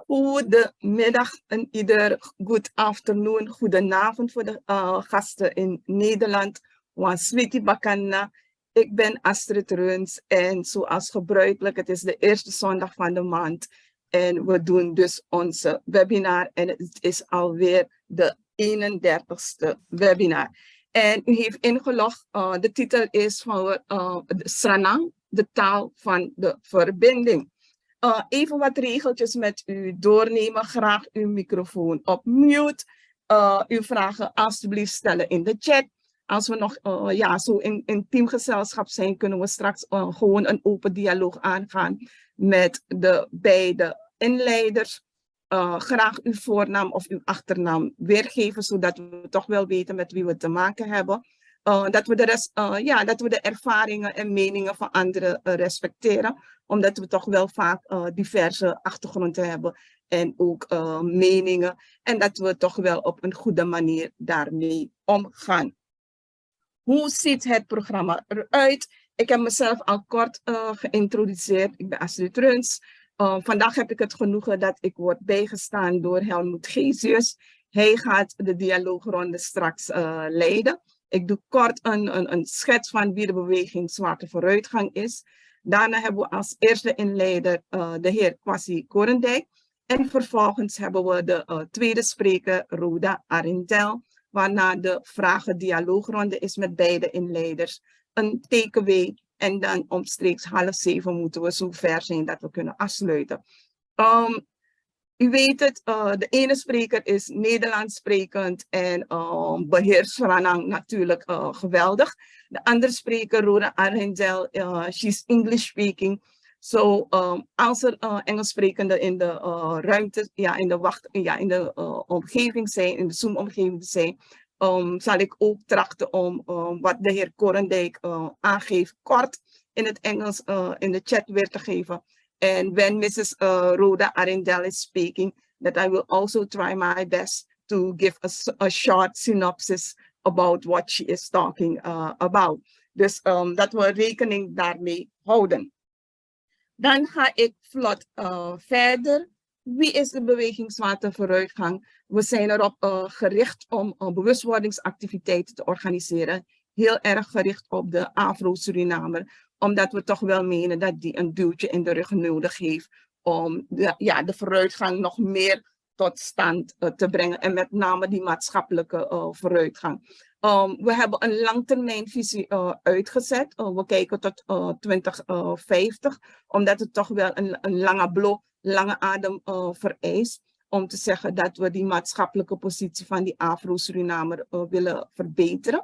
Goedemiddag en ieder, good afternoon, goedenavond voor de gasten in Nederland. Wanswiti Bakana. Ik ben Astrid Reuns en zoals gebruikelijk, het is de eerste zondag van de maand. En we doen dus onze webinar en het is alweer de 31ste webinar. En u heeft ingelogd, de titel is van Sranan, de taal van de verbinding. Even wat regeltjes met u doornemen. Graag uw microfoon op mute. Uw vragen alstublieft stellen in de chat. Als we nog zo in teamgezelschap zijn, kunnen we straks gewoon een open dialoog aangaan met de beide inleiders. Graag uw voornaam of uw achternaam weergeven, zodat we toch wel weten met wie we te maken hebben. Dat we de ervaringen en meningen van anderen respecteren, omdat we toch wel vaak diverse achtergronden hebben en ook meningen, en dat we toch wel op een goede manier daarmee omgaan. Hoe ziet het programma eruit? Ik heb mezelf al kort geïntroduceerd. Ik ben Astrid Reuns. Vandaag heb ik het genoegen dat ik word bijgestaan door Helmoet Geesius. Hij gaat de dialoogronde straks leiden. Ik doe kort een schets van wie de beweging Zwarte Vooruitgang is. Daarna hebben we als eerste inleider de heer Kwasi Koorndijk. En vervolgens hebben we de tweede spreker, Rhoda Arrindell. Waarna de vragen-dialoogronde is met beide inleiders. Een takeaway en dan omstreeks 6:30 moeten we zover zijn dat we kunnen afsluiten. U weet het, de ene spreker is Nederlands sprekend en beheerst Sranan natuurlijk geweldig. De andere spreker, Rhoda Arrindell, she's English speaking. So, als er Engels sprekenden in de ruimte, in de omgeving zijn, in de Zoom-omgeving zijn, zal ik ook trachten om wat de heer Koorndijk aangeeft, kort in het Engels in de chat weer te geven. And when Mrs. Rhoda Arrindell is speaking, that I will also try my best to give a short synopsis about what she is talking about. Dus dat we rekening daarmee houden. Dan ga ik vlot verder. Wie is de beweging Zwarte Vooruitgang? We zijn erop gericht om bewustwordingsactiviteiten te organiseren. Heel erg gericht op de Afro-Surinamer. Omdat we toch wel menen dat die een duwtje in de rug nodig heeft om de vooruitgang nog meer tot stand te brengen. En met name die maatschappelijke vooruitgang. We hebben een langtermijnvisie uitgezet. We kijken tot 2050. Omdat het toch wel een lange adem vereist. Om te zeggen dat we die maatschappelijke positie van die Afro-Surinamer willen verbeteren.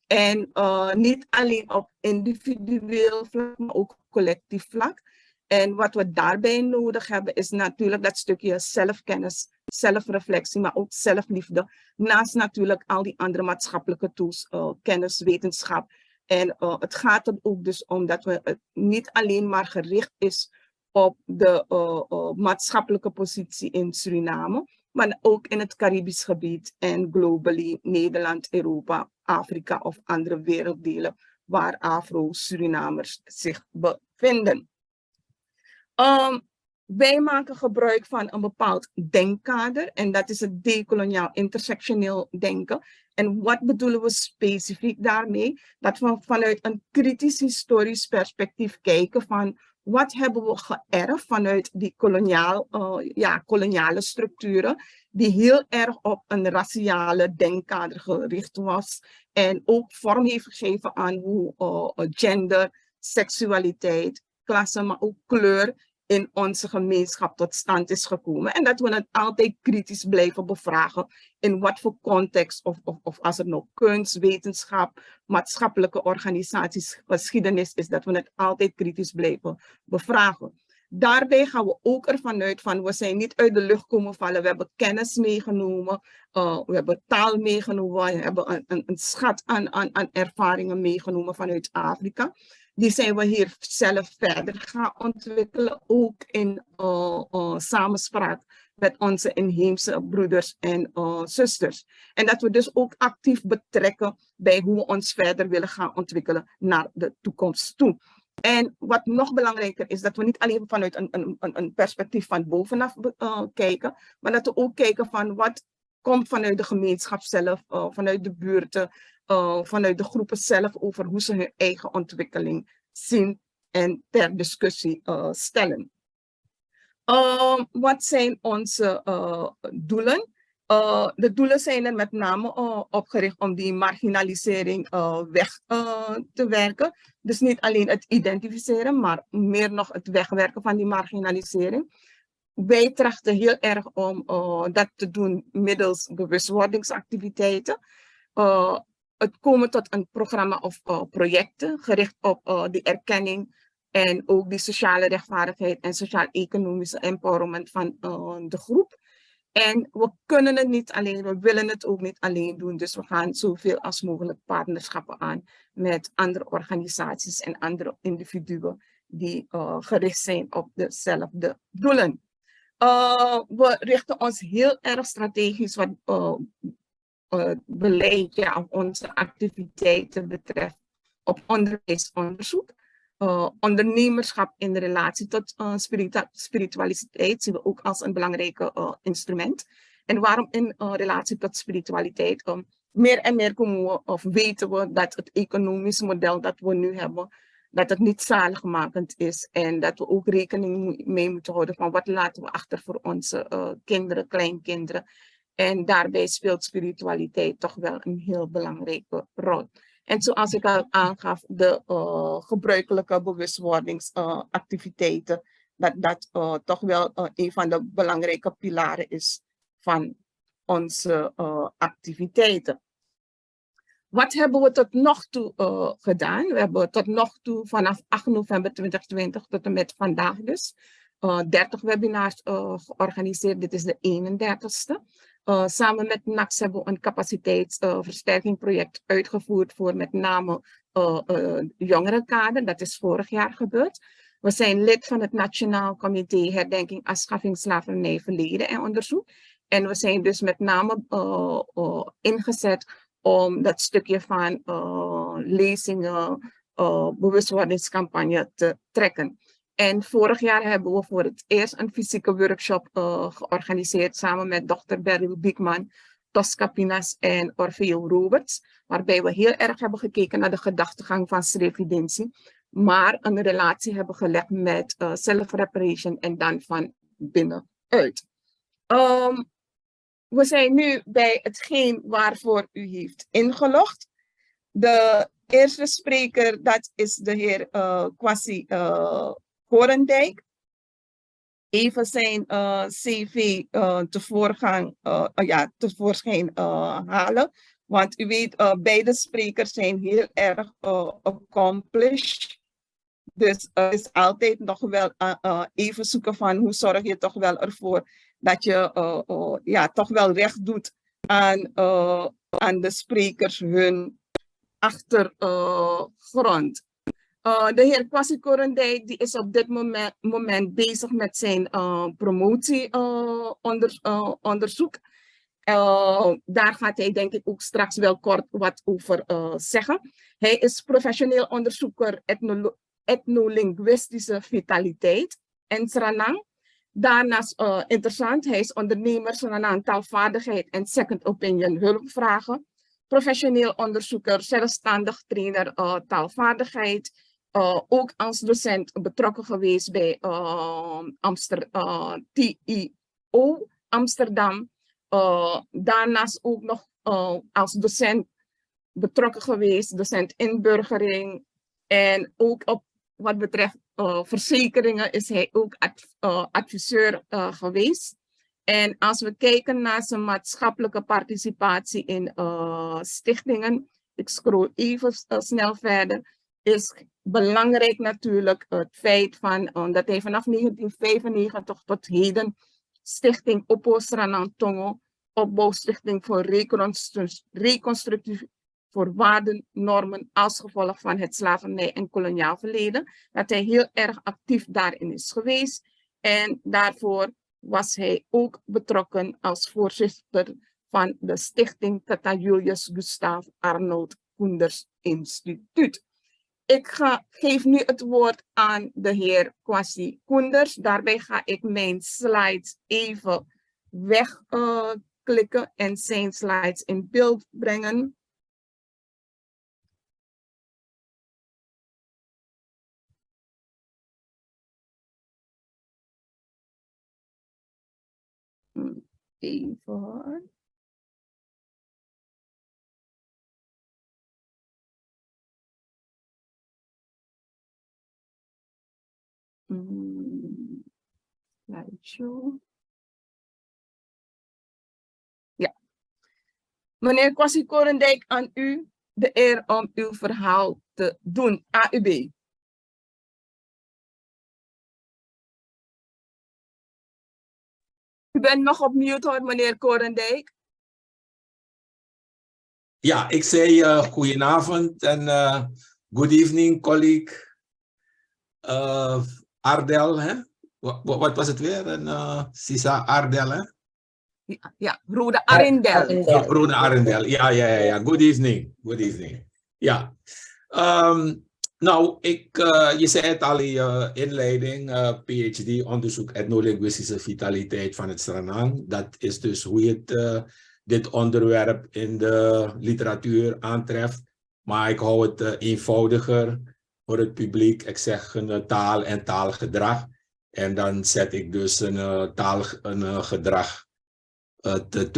En niet alleen op individueel vlak, maar ook collectief vlak. En wat we daarbij nodig hebben is natuurlijk dat stukje zelfkennis, zelfreflectie, maar ook zelfliefde. Naast natuurlijk al die andere maatschappelijke tools, kennis, wetenschap. En het gaat er ook dus om dat we het niet alleen maar gericht is op de maatschappelijke positie in Suriname, maar ook in het Caribisch gebied en globally Nederland, Europa, Afrika of andere werelddelen waar Afro-Surinamers zich bevinden. Wij maken gebruik van een bepaald denkkader en dat is het decoloniaal intersectioneel denken. En wat bedoelen we specifiek daarmee? Dat we vanuit een kritisch historisch perspectief kijken van wat hebben we geërfd vanuit die koloniale structuren die heel erg op een raciale denkkader gericht was en ook vorm heeft gegeven aan hoe gender, seksualiteit, klasse, maar ook kleur in onze gemeenschap tot stand is gekomen. En dat we het altijd kritisch blijven bevragen in wat voor context of als er nog kunst, wetenschap, maatschappelijke organisaties, geschiedenis is, dat we het altijd kritisch blijven bevragen. Daarbij gaan we ook ervan uit van we zijn niet uit de lucht komen vallen. We hebben kennis meegenomen, we hebben taal meegenomen, we hebben een schat aan ervaringen meegenomen vanuit Afrika. Die zijn we hier zelf verder gaan ontwikkelen, ook in samenspraak met onze inheemse broeders en zusters. En dat we dus ook actief betrekken bij hoe we ons verder willen gaan ontwikkelen naar de toekomst toe. En wat nog belangrijker is, dat we niet alleen vanuit een perspectief van bovenaf kijken, maar dat we ook kijken van wat komt vanuit de gemeenschap zelf, vanuit de buurten, vanuit de groepen zelf over hoe ze hun eigen ontwikkeling zien en ter discussie stellen. Wat zijn onze doelen? De doelen zijn er met name opgericht om die marginalisering weg te werken. Dus niet alleen het identificeren, maar meer nog het wegwerken van die marginalisering. Wij trachten heel erg om dat te doen middels bewustwordingsactiviteiten. Het komen tot een programma of projecten gericht op de erkenning en ook die sociale rechtvaardigheid en sociaal-economische empowerment van de groep. En we kunnen het niet alleen, we willen het ook niet alleen doen. Dus we gaan zoveel als mogelijk partnerschappen aan met andere organisaties en andere individuen die gericht zijn op dezelfde doelen. We richten ons heel erg strategisch wat beleid, ja, of onze activiteiten betreft op onderwijsonderzoek. Ondernemerschap in relatie tot spiritualiteit zien we ook als een belangrijk instrument. En waarom in relatie tot spiritualiteit? Meer en meer komen we, of weten we dat het economisch model dat we nu hebben, dat het niet zaligmakend is. En dat we ook rekening mee moeten houden van wat laten we achter voor onze kinderen, kleinkinderen. En daarbij speelt spiritualiteit toch wel een heel belangrijke rol. En zoals ik al aangaf, de gebruikelijke bewustwordingsactiviteiten, dat toch wel een van de belangrijke pilaren is van onze activiteiten. Wat hebben we tot nog toe gedaan? We hebben tot nog toe vanaf 8 november 2020 tot en met vandaag dus 30 webinars georganiseerd. Dit is de 31ste. Samen met NAX hebben we een capaciteitsversterkingproject uitgevoerd voor met name jongerenkader. Dat is vorig jaar gebeurd. We zijn lid van het Nationaal Comité Herdenking, Afschaffing, Slavernij, verleden en onderzoek. En we zijn dus met name ingezet om dat stukje van lezingen, bewustwordingscampagne te trekken. En vorig jaar hebben we voor het eerst een fysieke workshop georganiseerd samen met Dr. Beryl Biekman, Tosca Pinas en Orfeo Roberts. Waarbij we heel erg hebben gekeken naar de gedachtegang van Srevidentie. Maar een relatie hebben gelegd met self-reparation en dan van binnenuit. We zijn nu bij hetgeen waarvoor u heeft ingelogd. De eerste spreker, dat is de heer Kwasi Koorndijk. Even zijn cv tevoorschijn halen. Want u weet, beide sprekers zijn heel erg accomplished. Dus het is altijd nog wel even zoeken van hoe zorg je toch wel ervoor dat je toch wel recht doet aan de sprekers hun achtergrond. De heer Kwasi Koorndijk die is op dit moment bezig met zijn promotieonderzoek. Daar gaat hij denk ik ook straks wel kort wat over zeggen. Hij is professioneel onderzoeker etnolinguïstische vitaliteit en Sranan. Daarnaast interessant, hij is ondernemer Sranan taalvaardigheid en second opinion hulpvragen. Professioneel onderzoeker, zelfstandig trainer taalvaardigheid. Ook als docent betrokken geweest bij TIO Amsterdam. Daarnaast ook nog als docent betrokken geweest, docent inburgering. En ook op wat betreft verzekeringen is hij ook adviseur geweest. En als we kijken naar zijn maatschappelijke participatie in stichtingen, ik scroll even snel verder, is belangrijk natuurlijk het feit van, dat hij vanaf 1995 tot heden Stichting Oppo Sranan Tongo, opbouwstichting voor reconstructief voor waarden, normen als gevolg van het slavernij en koloniaal verleden, dat hij heel erg actief daarin is geweest. En daarvoor was hij ook betrokken als voorzitter van de stichting Tata Julius Gustav Arnold Koenders Instituut. geef nu het woord aan de heer Kwasi Koorndijk. Daarbij ga ik mijn slides even wegklikken en zijn slides in beeld brengen. Even. Slideshow. Ja. Meneer Kwasi Koorndijk, aan u de eer om uw verhaal te doen. AUB. U bent nog op mute hoor, meneer Koorndijk. Ja, ik zei goedenavond en good evening, colleague Arrindell. Hè? Wat was het weer? Sisa Arrindell, hè? Ja, Rhoda Arrindell. Rhoda Arrindell, ja. Good evening. Good evening. Ja. Nou, je zei het al in je inleiding, PhD, onderzoek etnolinguïstische vitaliteit van het Sranan. Dat is dus hoe je dit onderwerp in de literatuur aantreft. Maar ik hou het eenvoudiger voor het publiek. Ik zeg een taal en taalgedrag. En dan zet ik dus een gedrag, het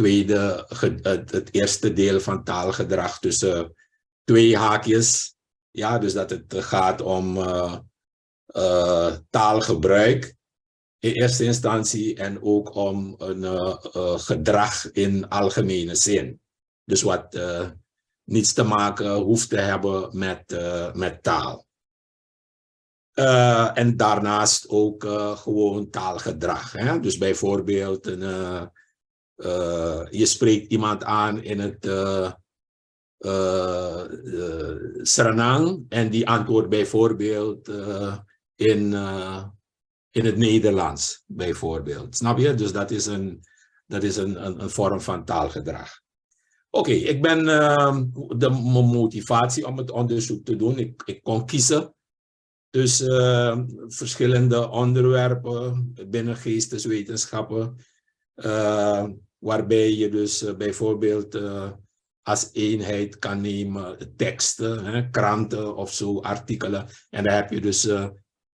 eerste deel van taalgedrag tussen twee haakjes. Ja, dus dat het gaat om taalgebruik in eerste instantie en ook om een gedrag in algemene zin. Dus wat niets te maken hoeft te hebben met taal. En daarnaast ook gewoon taalgedrag. Hè? Dus bijvoorbeeld, je spreekt iemand aan in het Sranan en die antwoordt bijvoorbeeld in het Nederlands, bijvoorbeeld. Snap je? Dus dat is een vorm van taalgedrag. Oké, ik ben mijn motivatie om het onderzoek te doen. Ik kon kiezen tussen verschillende onderwerpen binnen geesteswetenschappen, waarbij je dus bijvoorbeeld als eenheid kan nemen teksten, kranten of zo, artikelen. En daar heb je dus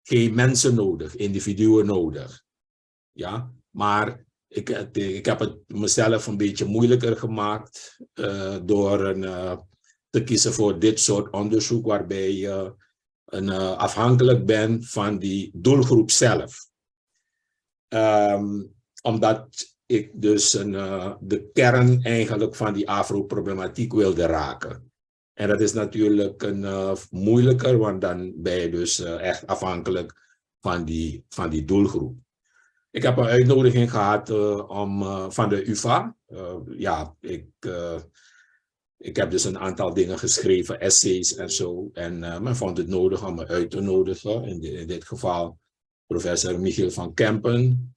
geen mensen nodig, individuen nodig. Ja, maar ik heb het mezelf een beetje moeilijker gemaakt door te kiezen voor dit soort onderzoek, waarbij je afhankelijk bent van die doelgroep zelf. Omdat ik dus de kern eigenlijk van die Afro-problematiek wilde raken. En dat is natuurlijk moeilijker, want dan ben je dus echt afhankelijk van die doelgroep. Ik heb een uitnodiging gehad van de UvA. Ik heb dus een aantal dingen geschreven, essays en zo. En men vond het nodig om me uit te nodigen. In dit geval professor Michiel van Kempen.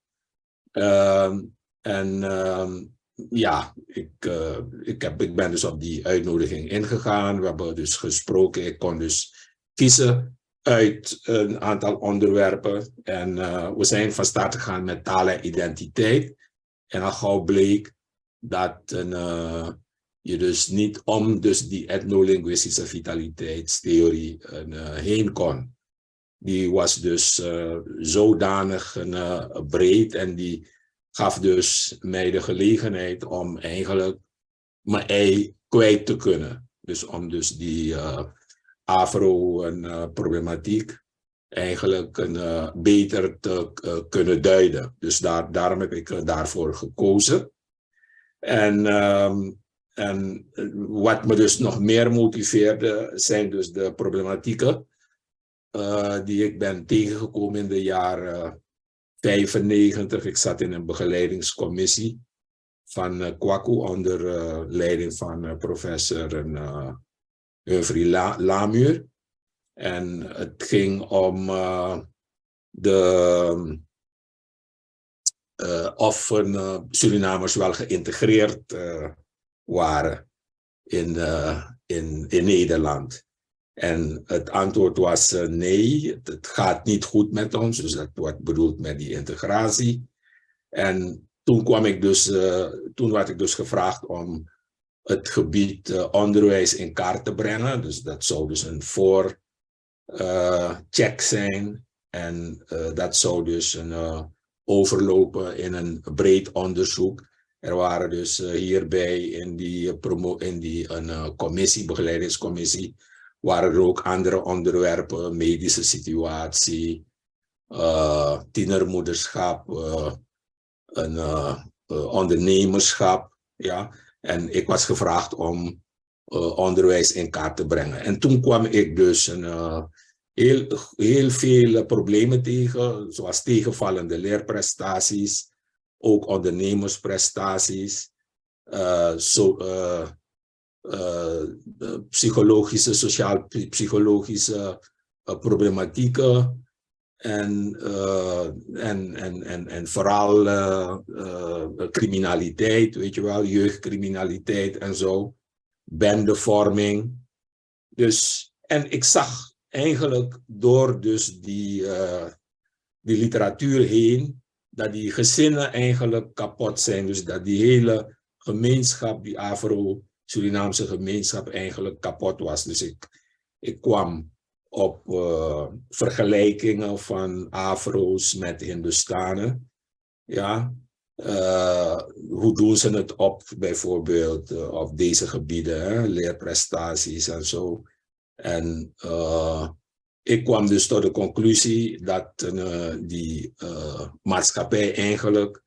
Ik ben dus op die uitnodiging ingegaan. We hebben dus gesproken. Ik kon dus kiezen uit een aantal onderwerpen. En we zijn van start gegaan met taal en identiteit. En al gauw bleek dat je dus niet om dus die etnolinguïstische vitaliteitstheorie heen kon. Die was dus zodanig breed en die gaf dus mij de gelegenheid om eigenlijk mijn ei kwijt te kunnen. Dus om dus die Afro-problematiek eigenlijk beter te kunnen duiden. Dus daarom heb ik daarvoor gekozen. En wat me dus nog meer motiveerde, zijn dus de problematieken die ik ben tegengekomen in de jaren 95. Ik zat in een begeleidingscommissie van Kwaku onder leiding van professor Humphrey Lamuur. En het ging om of Surinamers wel geïntegreerd waren in Nederland. En het antwoord was nee, het gaat niet goed met ons. Dus dat wordt bedoeld met die integratie. En toen werd ik dus gevraagd om het gebied onderwijs in kaart te brengen. Dus dat zou dus een voorcheck zijn. En dat zou dus overlopen in een breed onderzoek. Er waren dus hierbij in die commissie, begeleidingscommissie, waren er ook andere onderwerpen, medische situatie, tienermoederschap, ondernemerschap. Ja. En ik was gevraagd om onderwijs in kaart te brengen. En toen kwam ik dus heel veel problemen tegen, zoals tegenvallende leerprestaties, ook ondernemersprestaties, psychologische, sociaal-psychologische problematieken en vooral criminaliteit, weet je wel, jeugdcriminaliteit en zo, bendevorming. Dus, en ik zag eigenlijk door dus die literatuur heen, dat die gezinnen eigenlijk kapot zijn. Dus dat die hele gemeenschap, die Afro-Surinaamse gemeenschap eigenlijk kapot was. Dus ik kwam op vergelijkingen van Afro's met Hindustanen. Ja. Hoe doen ze het op bijvoorbeeld op deze gebieden, hè? Leerprestaties en zo. En ik kwam dus tot de conclusie dat die maatschappij eigenlijk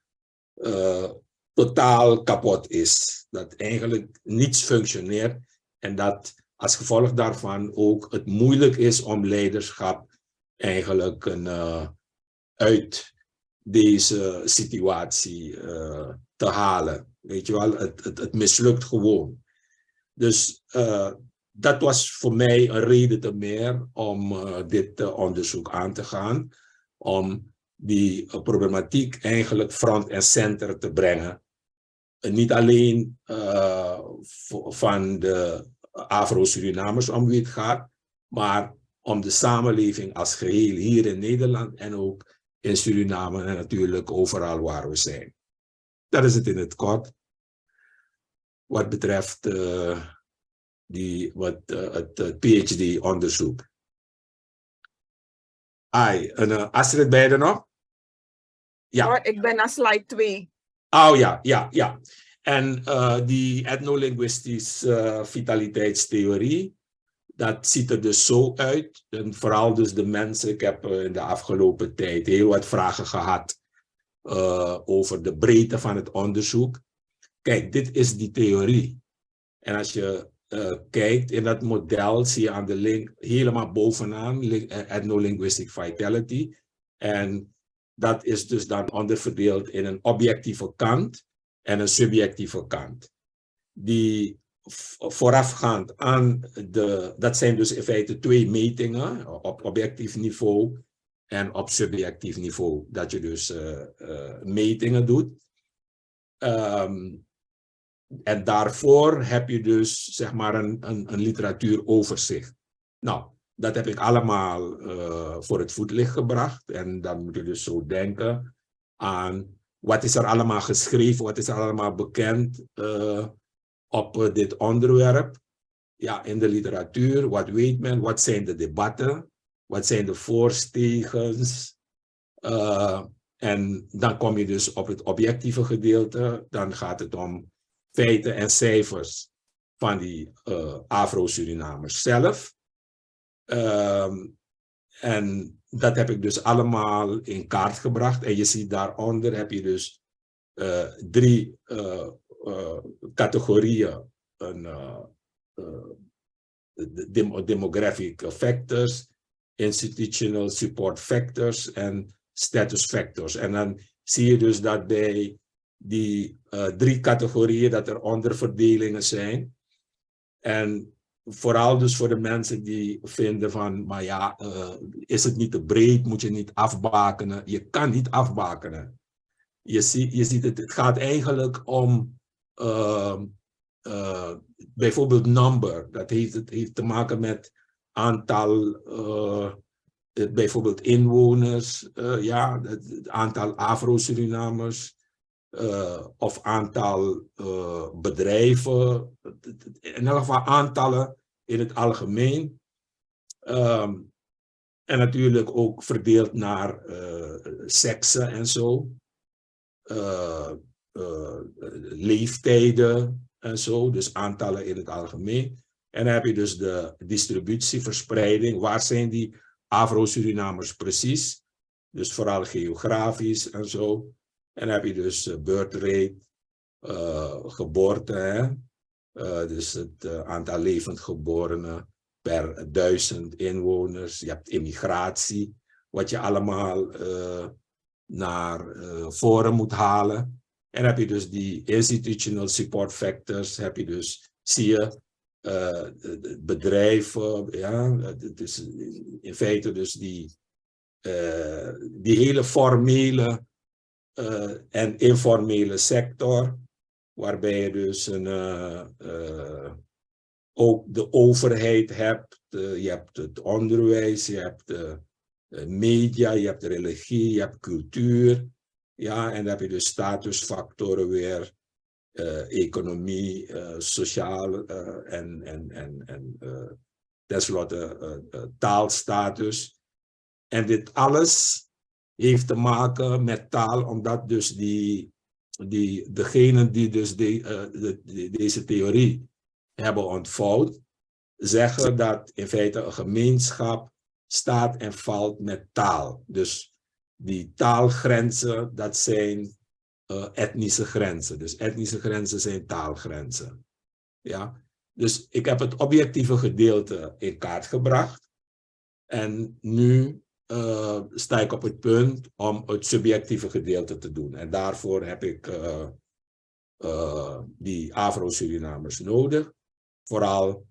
totaal kapot is. Dat eigenlijk niets functioneert en dat als gevolg daarvan ook het moeilijk is om leiderschap eigenlijk uit deze situatie te halen. Weet je wel, het mislukt gewoon. Dus dat was voor mij een reden te meer om dit onderzoek aan te gaan. Om die problematiek eigenlijk front en center te brengen. Niet alleen van de Afro-Surinamers om wie het gaat, maar om de samenleving als geheel hier in Nederland en ook in Suriname en natuurlijk overal waar we zijn. Dat is het in het kort. Wat betreft het PhD-onderzoek. Astrid, ben je er nog? Ja. Oh, ik ben aan slide 2. Oh ja. En die etnolinguïstische vitaliteitstheorie, dat ziet er dus zo uit. En vooral dus de mensen, ik heb in de afgelopen tijd heel wat vragen gehad over de breedte van het onderzoek. Kijk, dit is die theorie. En als je kijkt in dat model, zie je aan de link helemaal bovenaan ethnolinguistic vitality. En dat is dus dan onderverdeeld in een objectieve kant en een subjectieve kant. Die voorafgaand aan dat zijn dus in feite 2 metingen, op objectief niveau en op subjectief niveau, dat je dus metingen doet. En daarvoor heb je dus zeg maar een literatuuroverzicht. Nou, dat heb ik allemaal voor het voetlicht gebracht. En dan moet je dus zo denken aan wat is er allemaal geschreven, wat is er allemaal bekend op dit onderwerp. Ja, in de literatuur, wat weet men, wat zijn de debatten, wat zijn de voor's, tegens. En dan kom je dus op het objectieve gedeelte, dan gaat het om feiten en cijfers van die Afro-Surinamers zelf. En dat heb ik dus allemaal in kaart gebracht. En je ziet daaronder heb je dus 3 categorieën. Demographic factors, institutional support factors en status factors. En dan zie je dus dat bij die 3 categorieën dat er onderverdelingen zijn. En vooral dus voor de mensen die vinden van, maar ja, is het niet te breed, moet je niet afbakenen. Je kan niet afbakenen. Je ziet het gaat eigenlijk om bijvoorbeeld number. Dat heeft te maken met aantal bijvoorbeeld inwoners, ja, het aantal Afro-Surinamers, of aantal bedrijven, in elk geval aantallen in het algemeen. En natuurlijk ook verdeeld naar seksen en zo, leeftijden en zo, dus aantallen in het algemeen. En dan heb je dus de distributie, verspreiding. Waar zijn die Afro-Surinamers precies? Dus vooral geografisch en zo. En dan heb je dus birth rate, geboorte, hè? Dus het aantal levend geborenen per 1000 inwoners. Je hebt immigratie, wat je allemaal naar voren moet halen. En dan heb je dus die institutional support factors, heb je dus, zie je, bedrijven, ja, het is in feite dus die hele formele en informele sector, waarbij je dus ook de overheid hebt, je hebt het onderwijs, je hebt de media, je hebt de religie, je hebt cultuur, ja, en dan heb je dus statusfactoren weer, economie, sociaal en tenslotte taalstatus. En dit alles heeft te maken met taal, omdat dus degenen die dus deze theorie hebben ontvouwd, zeggen dat in feite een gemeenschap staat en valt met taal. Dus die taalgrenzen, dat zijn etnische grenzen. Dus etnische grenzen zijn taalgrenzen. Ja? Dus ik heb het objectieve gedeelte in kaart gebracht. En nu sta ik op het punt om het subjectieve gedeelte te doen. En daarvoor heb ik die Afro-Surinamers nodig. Vooral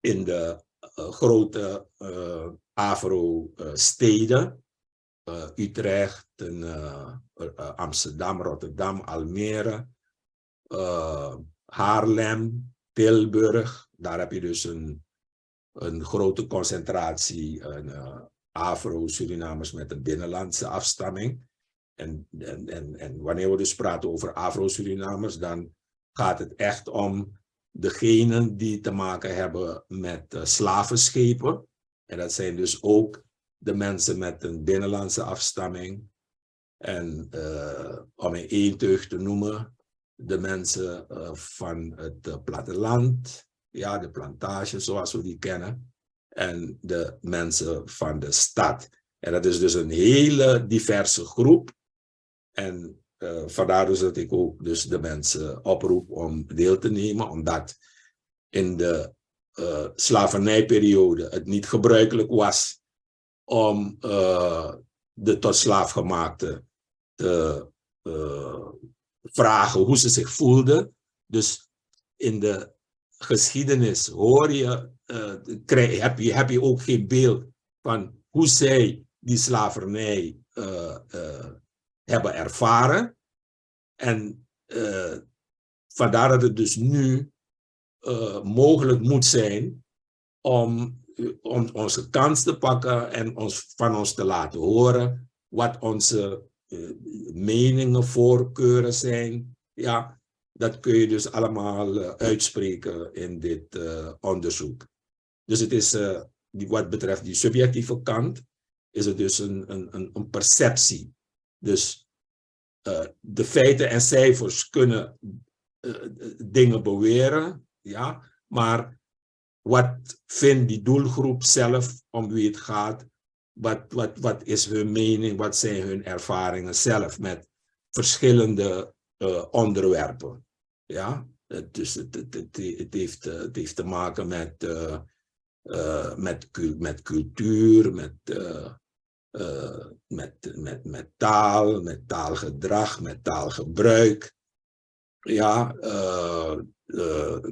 in de grote Afro-steden. Utrecht, Amsterdam, Rotterdam, Almere, Haarlem, Tilburg. Daar heb je dus een grote concentratie Afro-Surinamers met een binnenlandse afstamming. En wanneer we dus praten over Afro-Surinamers, dan gaat het echt om degenen die te maken hebben met slavenschepen. En dat zijn dus ook de mensen met een binnenlandse afstamming. En om in één teug te noemen, de mensen van het platteland, ja, de plantages zoals we die kennen, en de mensen van de stad. En dat is dus een hele diverse groep. En vandaar dus dat ik ook dus de mensen oproep om deel te nemen, omdat in de slavernijperiode het niet gebruikelijk was om de tot slaafgemaakte te vragen hoe ze zich voelden. Dus in de geschiedenis hoor je, heb je ook geen beeld van hoe zij die slavernij hebben ervaren. En vandaar dat het dus nu mogelijk moet zijn om onze kans te pakken en van ons te laten horen wat onze meningen, voorkeuren zijn. Ja, dat kun je dus allemaal uitspreken in dit onderzoek. Dus het is, wat betreft die subjectieve kant, is het dus een perceptie. Dus de feiten en cijfers kunnen dingen beweren, ja, maar wat vindt die doelgroep zelf om wie het gaat? Wat is hun mening? Wat zijn hun ervaringen zelf met verschillende onderwerpen? Ja, dus het heeft te maken met cultuur, met taal, met taalgedrag, met taalgebruik. Ja,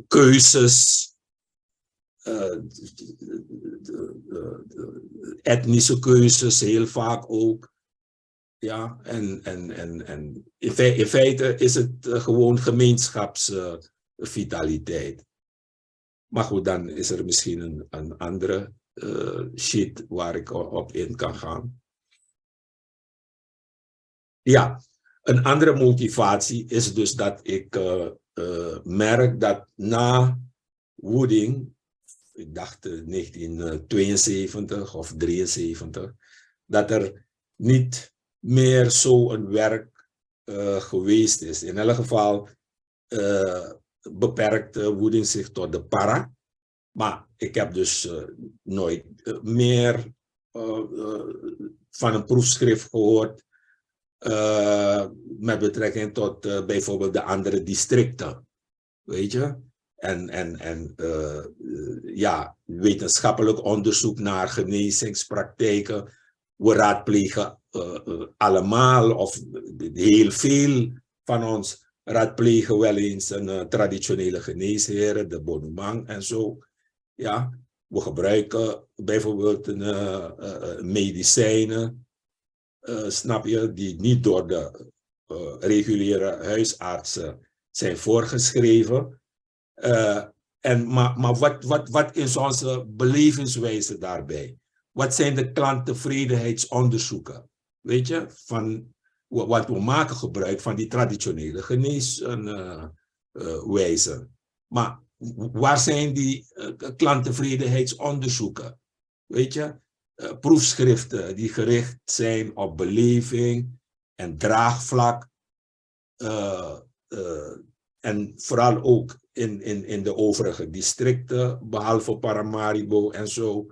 keuzes. Etnische keuzes heel vaak ook. Ja, en in feite is het gewoon gemeenschapsvitaliteit. Maar goed, dan is er misschien een andere sheet waar ik op in kan gaan. Ja, een andere motivatie is dus dat ik merk dat na Wooding, ik dacht 1972 of 73, dat er niet meer zo'n werk geweest is. In elk geval beperkt Wooding zich tot de para. Maar ik heb dus nooit meer van een proefschrift gehoord met betrekking tot bijvoorbeeld de andere districten. Weet je? En ja, wetenschappelijk onderzoek naar genezingspraktijken. We raadplegen allemaal, of heel veel van ons raadplegen wel eens een traditionele geneesheer, de bonumang en zo. Ja, we gebruiken bijvoorbeeld medicijnen, snap je, die niet door de reguliere huisartsen zijn voorgeschreven. Maar wat is onze belevingswijze daarbij? Wat zijn de klanttevredenheidsonderzoeken? Weet je, van wat we maken gebruik van die traditionele geneeswijzen. Maar waar zijn die klanttevredenheidsonderzoeken? Weet je, proefschriften die gericht zijn op beleving en draagvlak. En vooral ook in de overige districten, behalve Paramaribo en zo.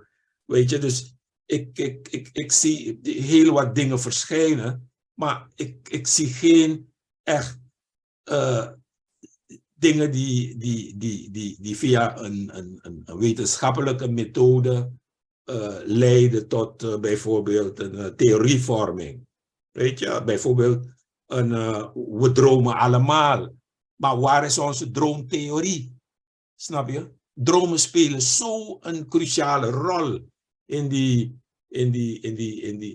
Weet je, dus ik zie heel wat dingen verschijnen, maar ik zie geen echt dingen die via een wetenschappelijke methode leiden tot bijvoorbeeld een theorievorming. Weet je, bijvoorbeeld we dromen allemaal. Maar waar is onze droomtheorie? Snap je? Dromen spelen zo'n cruciale rol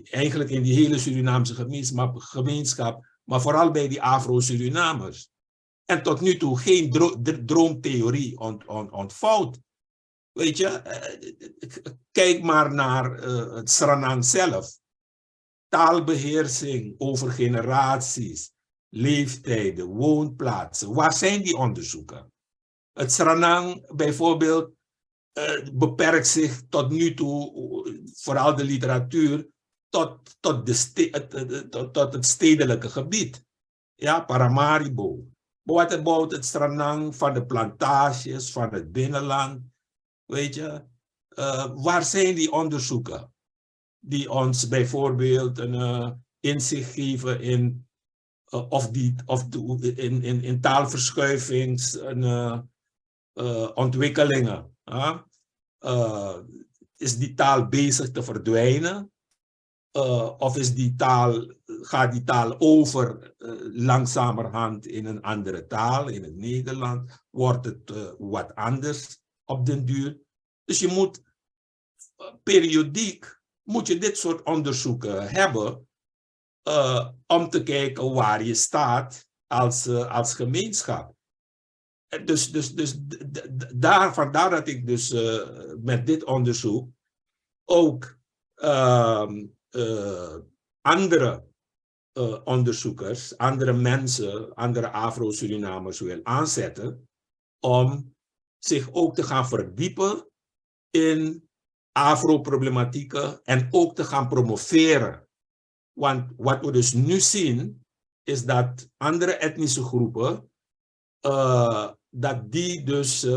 eigenlijk in die hele Surinaamse gemeenschap, maar vooral bij die Afro-Surinamers. En tot nu toe geen droomtheorie ontvouwd. Weet je, kijk maar naar het Sranan zelf. Taalbeheersing over generaties, leeftijden, woonplaatsen. Waar zijn die onderzoeken? Het Sranan bijvoorbeeld beperkt zich tot nu toe, vooral de literatuur, tot het stedelijke gebied. Ja, Paramaribo. Wat about het Sranan van de plantages, van het binnenland? Weet je, waar zijn die onderzoeken die ons bijvoorbeeld een inzicht geven in in taalverschuivingsontwikkelingen? Is die taal bezig te verdwijnen? Of gaat die taal over langzamerhand in een andere taal, in het Nederland? Wordt het wat anders op den duur? Dus je moet periodiek dit soort onderzoeken hebben om te kijken waar je staat als gemeenschap. Vandaar dat ik dus met dit onderzoek ook andere onderzoekers, andere mensen, andere Afro-Surinamers wil aanzetten om zich ook te gaan verdiepen in Afro-problematieken en ook te gaan promoveren. Want wat we dus nu zien, is dat andere etnische groepen, dat die dus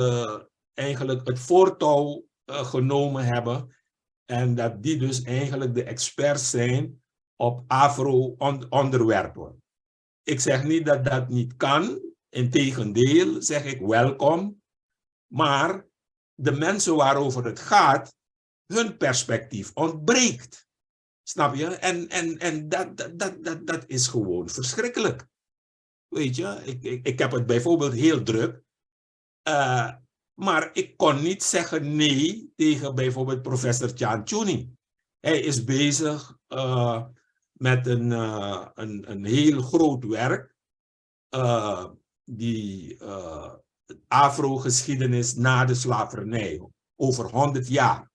eigenlijk het voortouw genomen hebben en dat die dus eigenlijk de experts zijn op Afro-onderwerpen. Ik zeg niet dat dat niet kan, integendeel zeg ik welkom, maar de mensen waarover het gaat, hun perspectief ontbreekt. Snap je? En dat is gewoon verschrikkelijk. Weet je, ik heb het bijvoorbeeld heel druk, maar ik kon niet zeggen nee tegen bijvoorbeeld professor Chan Chuni. Hij is bezig met een heel groot werk, die Afro-geschiedenis na de slavernij. Over 100 jaar.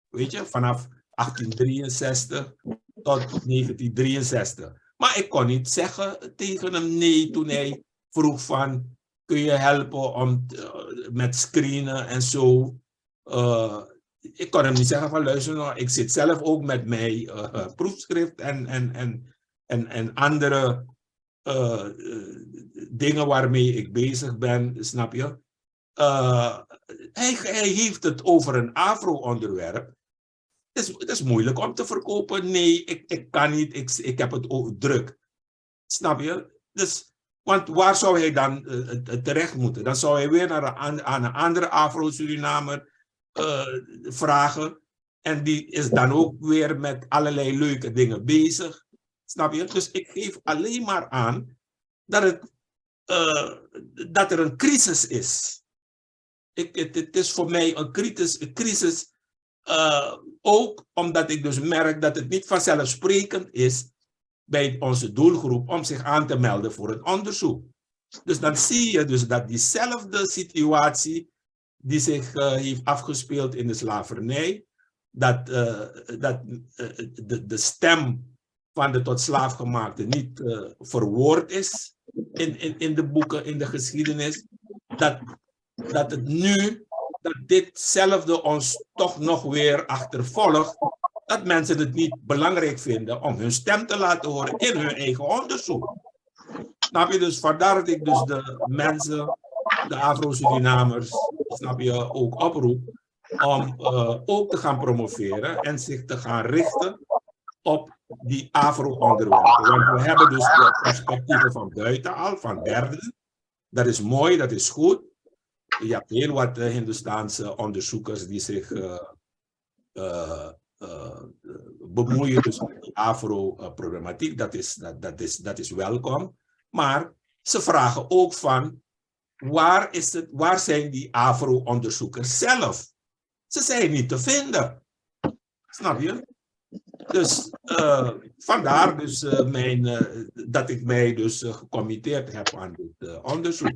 Weet je, vanaf 1863 tot 1963. Maar ik kon niet zeggen tegen hem nee toen hij vroeg van, kun je helpen om met screenen en zo. Ik kon hem niet zeggen van, luister nou, ik zit zelf ook met mijn proefschrift en andere dingen waarmee ik bezig ben, snap je? Hij heeft het over een Afro-onderwerp. Het is moeilijk om te verkopen. Nee, ik kan niet. Ik heb het ook druk. Snap je? Dus, want waar zou hij dan terecht moeten? Dan zou hij weer aan een andere Afro-Surinamer vragen. En die is dan ook weer met allerlei leuke dingen bezig. Snap je? Dus ik geef alleen maar aan dat er een crisis is. Het is voor mij een crisis ook omdat ik dus merk dat het niet vanzelfsprekend is bij onze doelgroep om zich aan te melden voor het onderzoek. Dus dan zie je dus dat diezelfde situatie die zich heeft afgespeeld in de slavernij, dat de stem van de tot slaafgemaakte niet verwoord is in de boeken, in de geschiedenis, dat het nu, dat ditzelfde ons toch nog weer achtervolgt, dat mensen het niet belangrijk vinden om hun stem te laten horen in hun eigen onderzoek. Snap je? Dus vandaar dat ik dus de mensen, de Afro-Surinamers, snap je, ook oproep om ook te gaan promoveren en zich te gaan richten op die Afro-onderwerpen. Want we hebben dus de perspectieven van buiten al, van derden. Dat is mooi, dat is goed. Je hebt heel wat Hindoestaanse onderzoekers die zich bemoeien dus met die Afro-problematiek. Dat is welkom. Maar ze vragen ook van, waar zijn die Afro-onderzoekers zelf? Ze zijn niet te vinden. Snap je? Dus vandaar dus dat ik mij dus gecommitteerd heb aan dit onderzoek.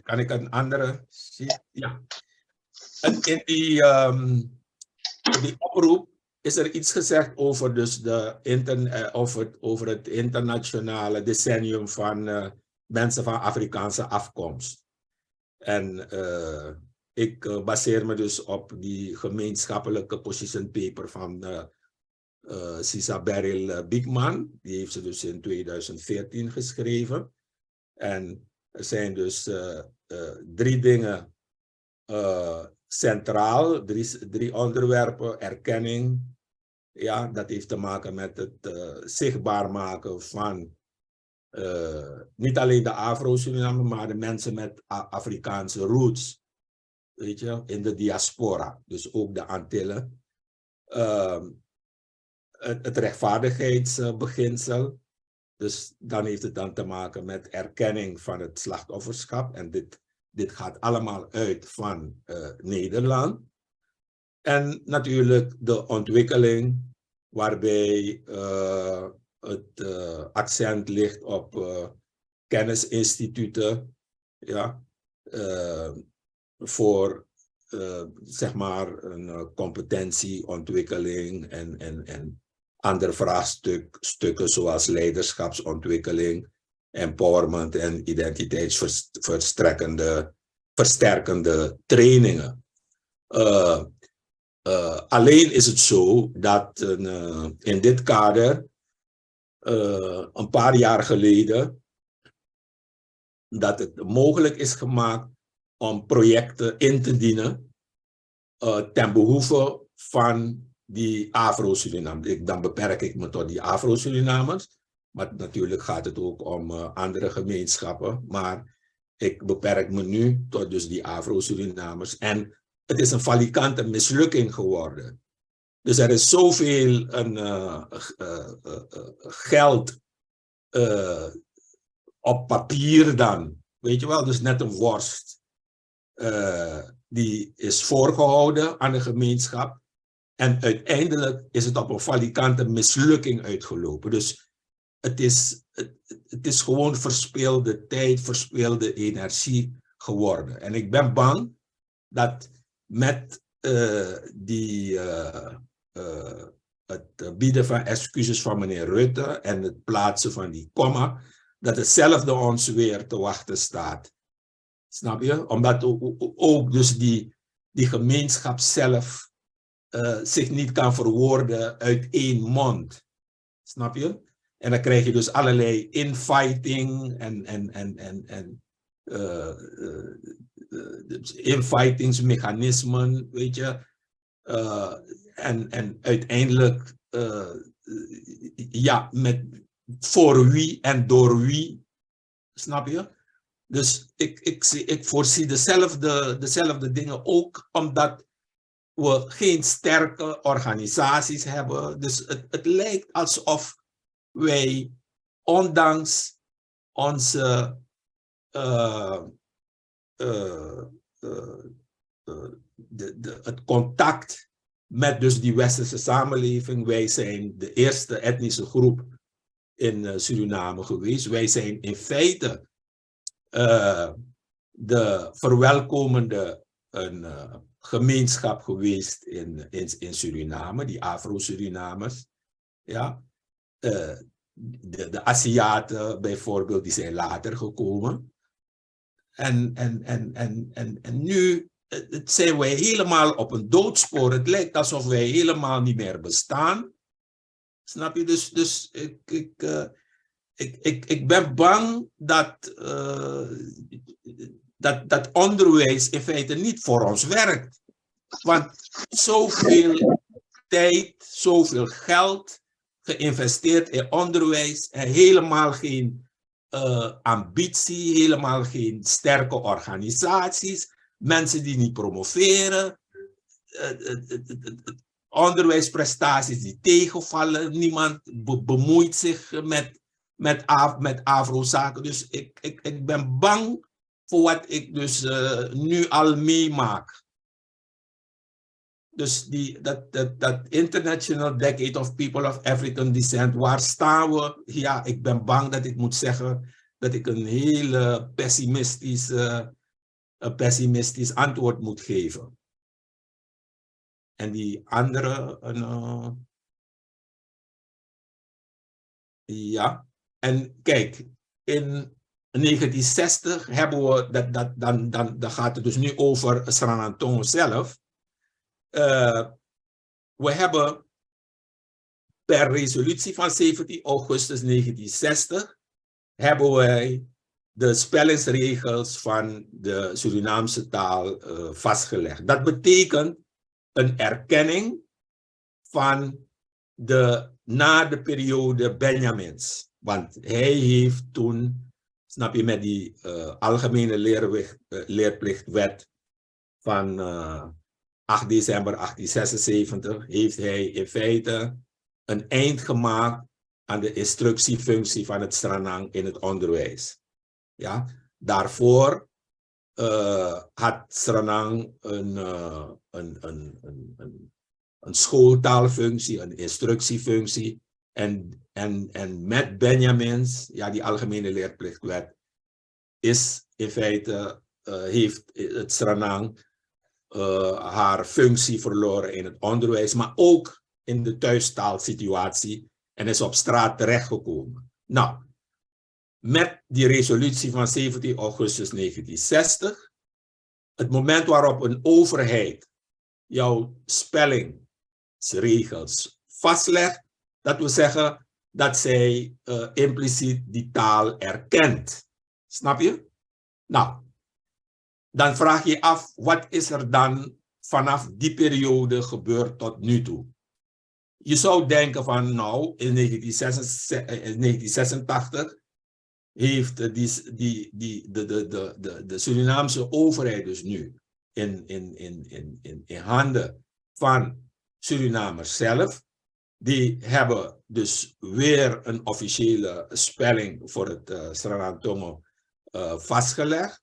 Kan ik een andere zien? Ja. En in die oproep is er iets gezegd over, dus over het internationale decennium van mensen van Afrikaanse afkomst. En ik baseer me dus op die gemeenschappelijke position paper van Sisa Beryl Biekman. Die heeft ze dus in 2014 geschreven. En er zijn dus 3 dingen centraal, drie onderwerpen. Erkenning, ja, dat heeft te maken met het zichtbaar maken van niet alleen de Afro-Suriname, maar de mensen met Afrikaanse roots, weet je, in de diaspora, dus ook de Antillen. Het rechtvaardigheidsbeginsel. Dus dan heeft het dan te maken met erkenning van het slachtofferschap. En dit gaat allemaal uit van Nederland. En natuurlijk de ontwikkeling, waarbij het accent ligt op kennisinstituten, ja, voor zeg maar een competentieontwikkeling en andere vraagstukken zoals leiderschapsontwikkeling, empowerment en identiteitsversterkende trainingen. Alleen is het zo dat in dit kader een paar jaar geleden dat het mogelijk is gemaakt om projecten in te dienen ten behoeve van die Afro-Surinamers. Dan beperk ik me tot die Afro-Surinamers, maar natuurlijk gaat het ook om andere gemeenschappen, maar ik beperk me nu tot dus die Afro-Surinamers. En het is een valikante mislukking geworden. Dus er is zoveel geld op papier dan, weet je wel, dus net een worst. Die is voorgehouden aan de gemeenschap. En uiteindelijk is het op een valikante mislukking uitgelopen. Dus het is gewoon verspeelde tijd, verspeelde energie geworden. En ik ben bang dat met het bieden van excuses van meneer Rutte en het plaatsen van die komma, dat hetzelfde ons weer te wachten staat. Snap je? Omdat ook dus die gemeenschap zelf zich niet kan verwoorden uit één mond. Snap je? En dan krijg je dus allerlei infighting en infightingsmechanismen, weet je. En uiteindelijk, ja, voor wie en door wie, snap je? Dus ik voorzie dezelfde dingen ook, omdat we geen sterke organisaties hebben. Dus het lijkt alsof wij, ondanks onze het contact met dus die westerse samenleving, wij zijn de eerste etnische groep in Suriname geweest. Wij zijn in feite de verwelkomende gemeenschap geweest in Suriname, die Afro-Surinamers. Ja. De Aziaten bijvoorbeeld, die zijn later gekomen. En nu zijn wij helemaal op een doodspoor. Het lijkt alsof wij helemaal niet meer bestaan. Snap je? Dus ik ben bang dat onderwijs in feite niet voor ons werkt. Want zoveel tijd, zoveel geld geïnvesteerd in onderwijs en helemaal geen ambitie, helemaal geen sterke organisaties, mensen die niet promoveren, onderwijsprestaties die tegenvallen, niemand bemoeit zich met Afro-zaken. Dus ik ben bang voor wat ik dus nu al meemaak. Dus dat International Decade of People of African Descent, waar staan we? Ja, ik ben bang dat ik moet zeggen dat ik een hele pessimistisch antwoord moet geven. En die andere, ja. En kijk, in 1960 hebben we, dan gaat het dus nu over Sranan zelf. We hebben per resolutie van 17 augustus 1960 hebben wij de spellingsregels van de Surinaamse taal vastgelegd. Dat betekent een erkenning van na de periode Benjamins. Want hij heeft toen, snap je, met die algemene leerplichtwet van 8 december 1876 heeft hij in feite een eind gemaakt aan de instructiefunctie van het Sranan in het onderwijs. Ja? Daarvoor had Sranan een schooltaalfunctie, een instructiefunctie. En met Benjamins, ja, die algemene leerplichtwet, is in feite, heeft het Sranan haar functie verloren in het onderwijs, maar ook in de thuistaalsituatie en is op straat terechtgekomen. Nou, met die resolutie van 17 augustus 1960, het moment waarop een overheid jouw spellingsregels vastlegt, dat wil zeggen dat zij impliciet die taal erkent. Snap je? Nou, dan vraag je af, wat is er dan vanaf die periode gebeurd tot nu toe? Je zou denken van, nou, in 1986 heeft de Surinaamse overheid dus nu in handen van Surinamers zelf. Die hebben dus weer een officiële spelling voor het Sranan vastgelegd.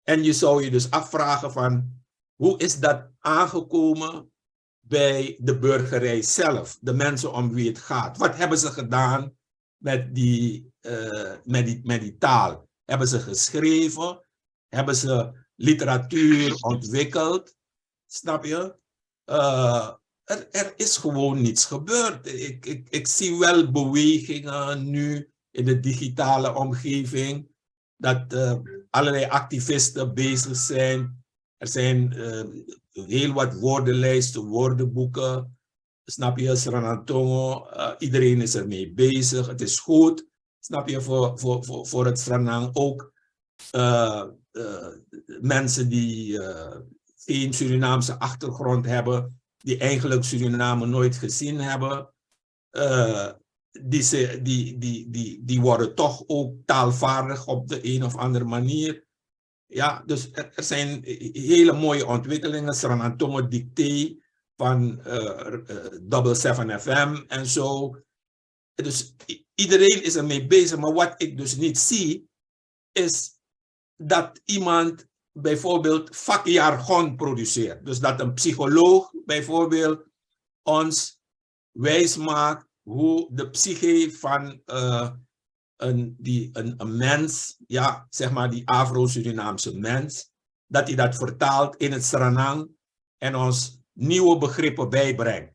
En je zou je dus afvragen van, hoe is dat aangekomen bij de burgerij zelf, de mensen om wie het gaat. Wat hebben ze gedaan met die taal? Hebben ze geschreven? Hebben ze literatuur ontwikkeld? Snap je? Er is gewoon niets gebeurd. Ik zie wel bewegingen nu in de digitale omgeving, dat allerlei activisten bezig zijn. Er zijn heel wat woordenlijsten, woordenboeken. Snap je, Sranan, iedereen is ermee bezig. Het is goed, snap je, voor het Sranan ook. Mensen die geen Surinaamse achtergrond hebben, die eigenlijk Suriname nooit gezien hebben, die worden toch ook taalvaardig op de een of andere manier. Ja, dus er zijn hele mooie ontwikkelingen. Sranan dicté van 77 FM en zo. Dus iedereen is ermee bezig. Maar wat ik dus niet zie, is dat iemand bijvoorbeeld vakjargon produceert. Dus dat een psycholoog bijvoorbeeld ons wijsmaakt hoe de psyche van een mens, ja, zeg maar die Afro-Surinaamse mens, dat hij dat vertaalt in het Sranan en ons nieuwe begrippen bijbrengt.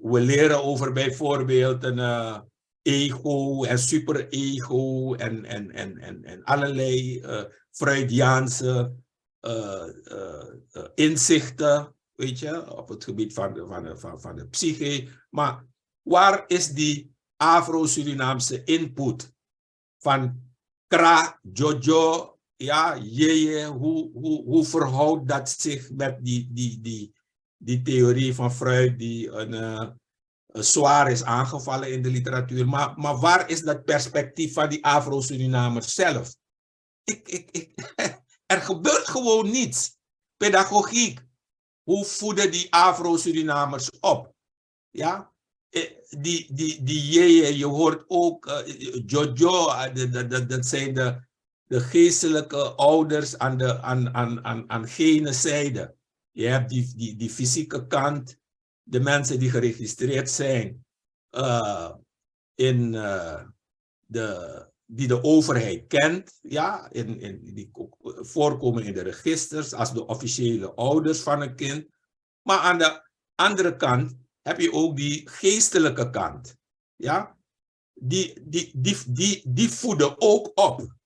We leren over bijvoorbeeld een ego en superego en allerlei Freudiaanse inzichten, weet je, op het gebied van de psyche. Maar waar is die Afro-Surinaamse input van Kra, Jojo, ja, Jeje, hoe verhoudt dat zich met die theorie van Freud die zwaar is aangevallen in de literatuur. Maar waar is dat perspectief van die Afro-Surinamers zelf? Er gebeurt gewoon niets. Pedagogiek. Hoe voeden die Afro-Surinamers op? Ja? Je hoort ook Jojo, dat zijn de geestelijke ouders aan gene zijde. Je hebt die fysieke kant, de mensen die geregistreerd zijn die de overheid kent, ja, die voorkomen in de registers als de officiële ouders van een kind. Maar aan de andere kant heb je ook die geestelijke kant, ja, die voeden ook op.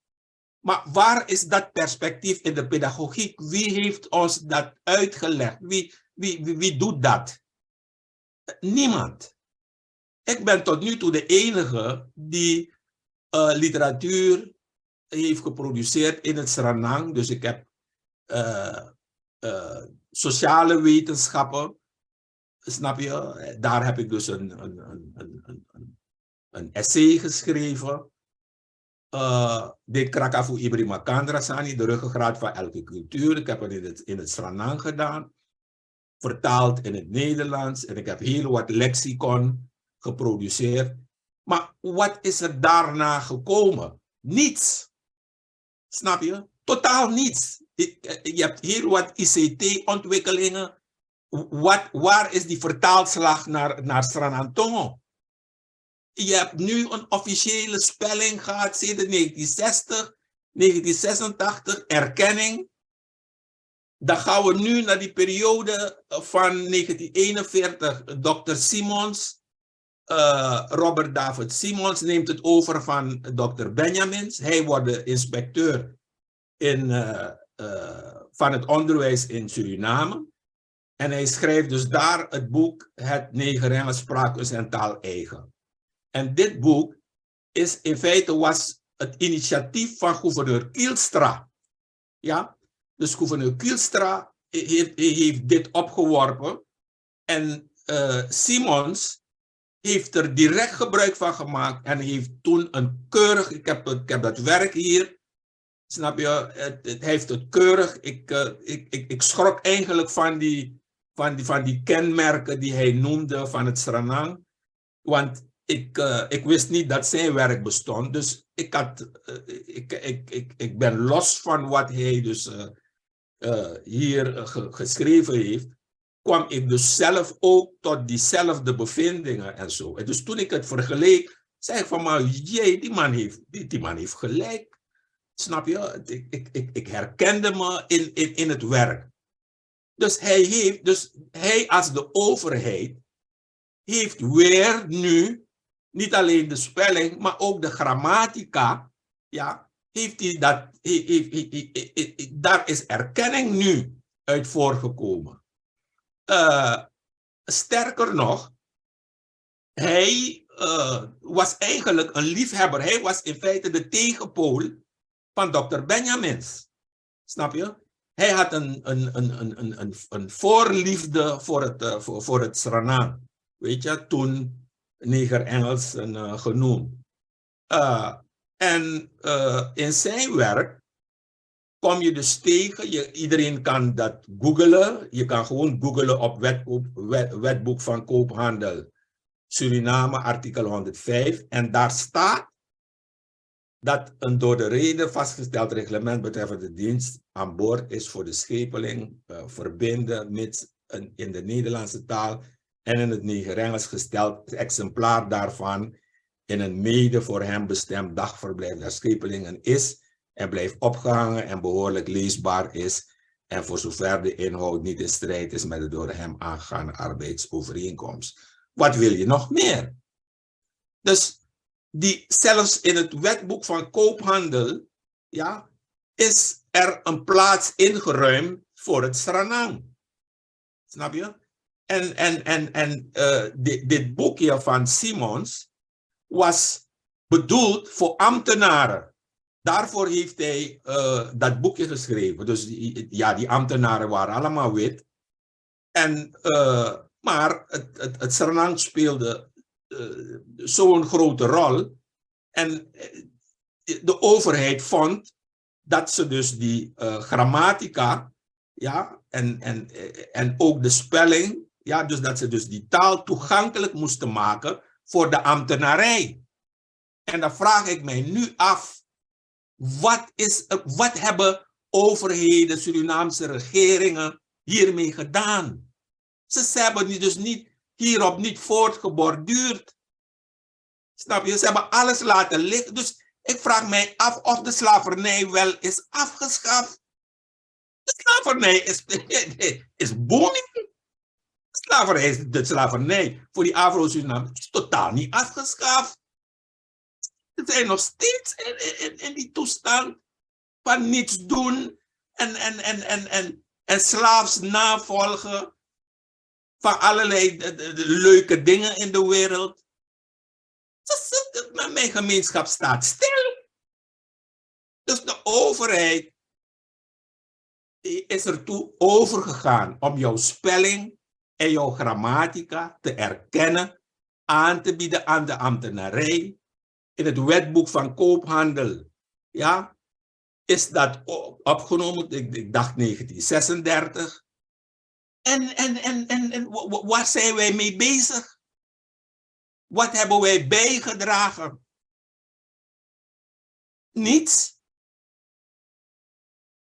Maar waar is dat perspectief in de pedagogiek? Wie heeft ons dat uitgelegd? Wie doet dat? Niemand. Ik ben tot nu toe de enige die literatuur heeft geproduceerd in het Sranan. Dus ik heb sociale wetenschappen, snap je? Daar heb ik dus een essay geschreven. Dit Krakafu Ibri Makandra Sani, de ruggengraat van elke cultuur. Ik heb het in het Sranan gedaan, vertaald in het Nederlands. En ik heb heel wat lexicon geproduceerd. Maar wat is er daarna gekomen? Niets. Snap je? Totaal niets. Je hebt heel wat ICT-ontwikkelingen. Waar is die vertaalslag naar Sranan? Je hebt nu een officiële spelling gehad sinds 1960, 1986, erkenning. Dan gaan we nu naar die periode van 1941. Dr. Simons, Robert David Simons neemt het over van Dr. Benjamins. Hij wordt de inspecteur van het onderwijs in Suriname. En hij schrijft dus daar het boek Het Negerengel Spraakkunst en Taal Eigen. En dit boek is in feite was het initiatief van gouverneur Kielstra. Ja? Dus gouverneur Kielstra heeft dit opgeworpen. En Simons heeft er direct gebruik van gemaakt. En heeft toen een keurig, ik heb dat werk hier. Snap je? Het heeft het keurig. Ik schrok eigenlijk van die kenmerken die hij noemde van het Sranan. Want ik wist niet dat zijn werk bestond. Dus ik ben los van wat hij dus hier geschreven heeft. kwam ik dus zelf ook tot diezelfde bevindingen en zo. En dus toen ik het vergeleek, zei ik van, maar jee, die man heeft gelijk. Snap je? Ik herkende me in het werk. Dus hij als de overheid heeft weer nu niet alleen de spelling, maar ook de grammatica. Ja, heeft hij dat, daar is erkenning nu uit voorgekomen. Sterker nog, hij was eigenlijk een liefhebber. Hij was in feite de tegenpool van Dr. Benjamins. Snap je? Hij had een voorliefde voor het Sranan. Weet je, toen Neger-Engels genoemd. In zijn werk kom je dus tegen, iedereen kan dat googlen. Je kan gewoon googlen op wetboek van koophandel Suriname, artikel 105. En daar staat dat een door de reden vastgesteld reglement betreffende dienst aan boord is voor de schepeling verbinden mits in de Nederlandse taal en in het Neger-Engels gesteld exemplaar daarvan in een mede voor hem bestemd dagverblijf der schepelingen is en blijft opgehangen en behoorlijk leesbaar is en voor zover de inhoud niet in strijd is met de door hem aangaande arbeidsovereenkomst. Wat wil je nog meer? Dus zelfs in het wetboek van koophandel, ja, is er een plaats ingeruimd voor het Sranan. Snap je? Dit boekje van Simons was bedoeld voor ambtenaren. Daarvoor heeft hij dat boekje geschreven. Dus die ambtenaren waren allemaal wit. Maar het Sranan speelde zo'n grote rol. En de overheid vond dat ze dus die grammatica, ja, en ook de spelling, ja, dus dat ze dus die taal toegankelijk moesten maken voor de ambtenarij. En dan vraag ik mij nu af, wat hebben overheden, Surinaamse regeringen hiermee gedaan? Ze hebben dus hierop niet voortgeborduurd. Snap je? Ze hebben alles laten liggen. Dus ik vraag mij af of de slavernij wel is afgeschaft. De slavernij is booming. De slavernij voor die Afro-Suriname is totaal niet afgeschaft. Ze zijn nog steeds in die toestand van niets doen en slaafs navolgen van allerlei leuke dingen in de wereld. Mijn gemeenschap staat stil. Dus de overheid is ertoe overgegaan om jouw spelling en jouw grammatica te erkennen, aan te bieden aan de ambtenarij. In het wetboek van koophandel, ja, is dat opgenomen, ik dacht 1936. En waar zijn wij mee bezig? Wat hebben wij bijgedragen? Niets.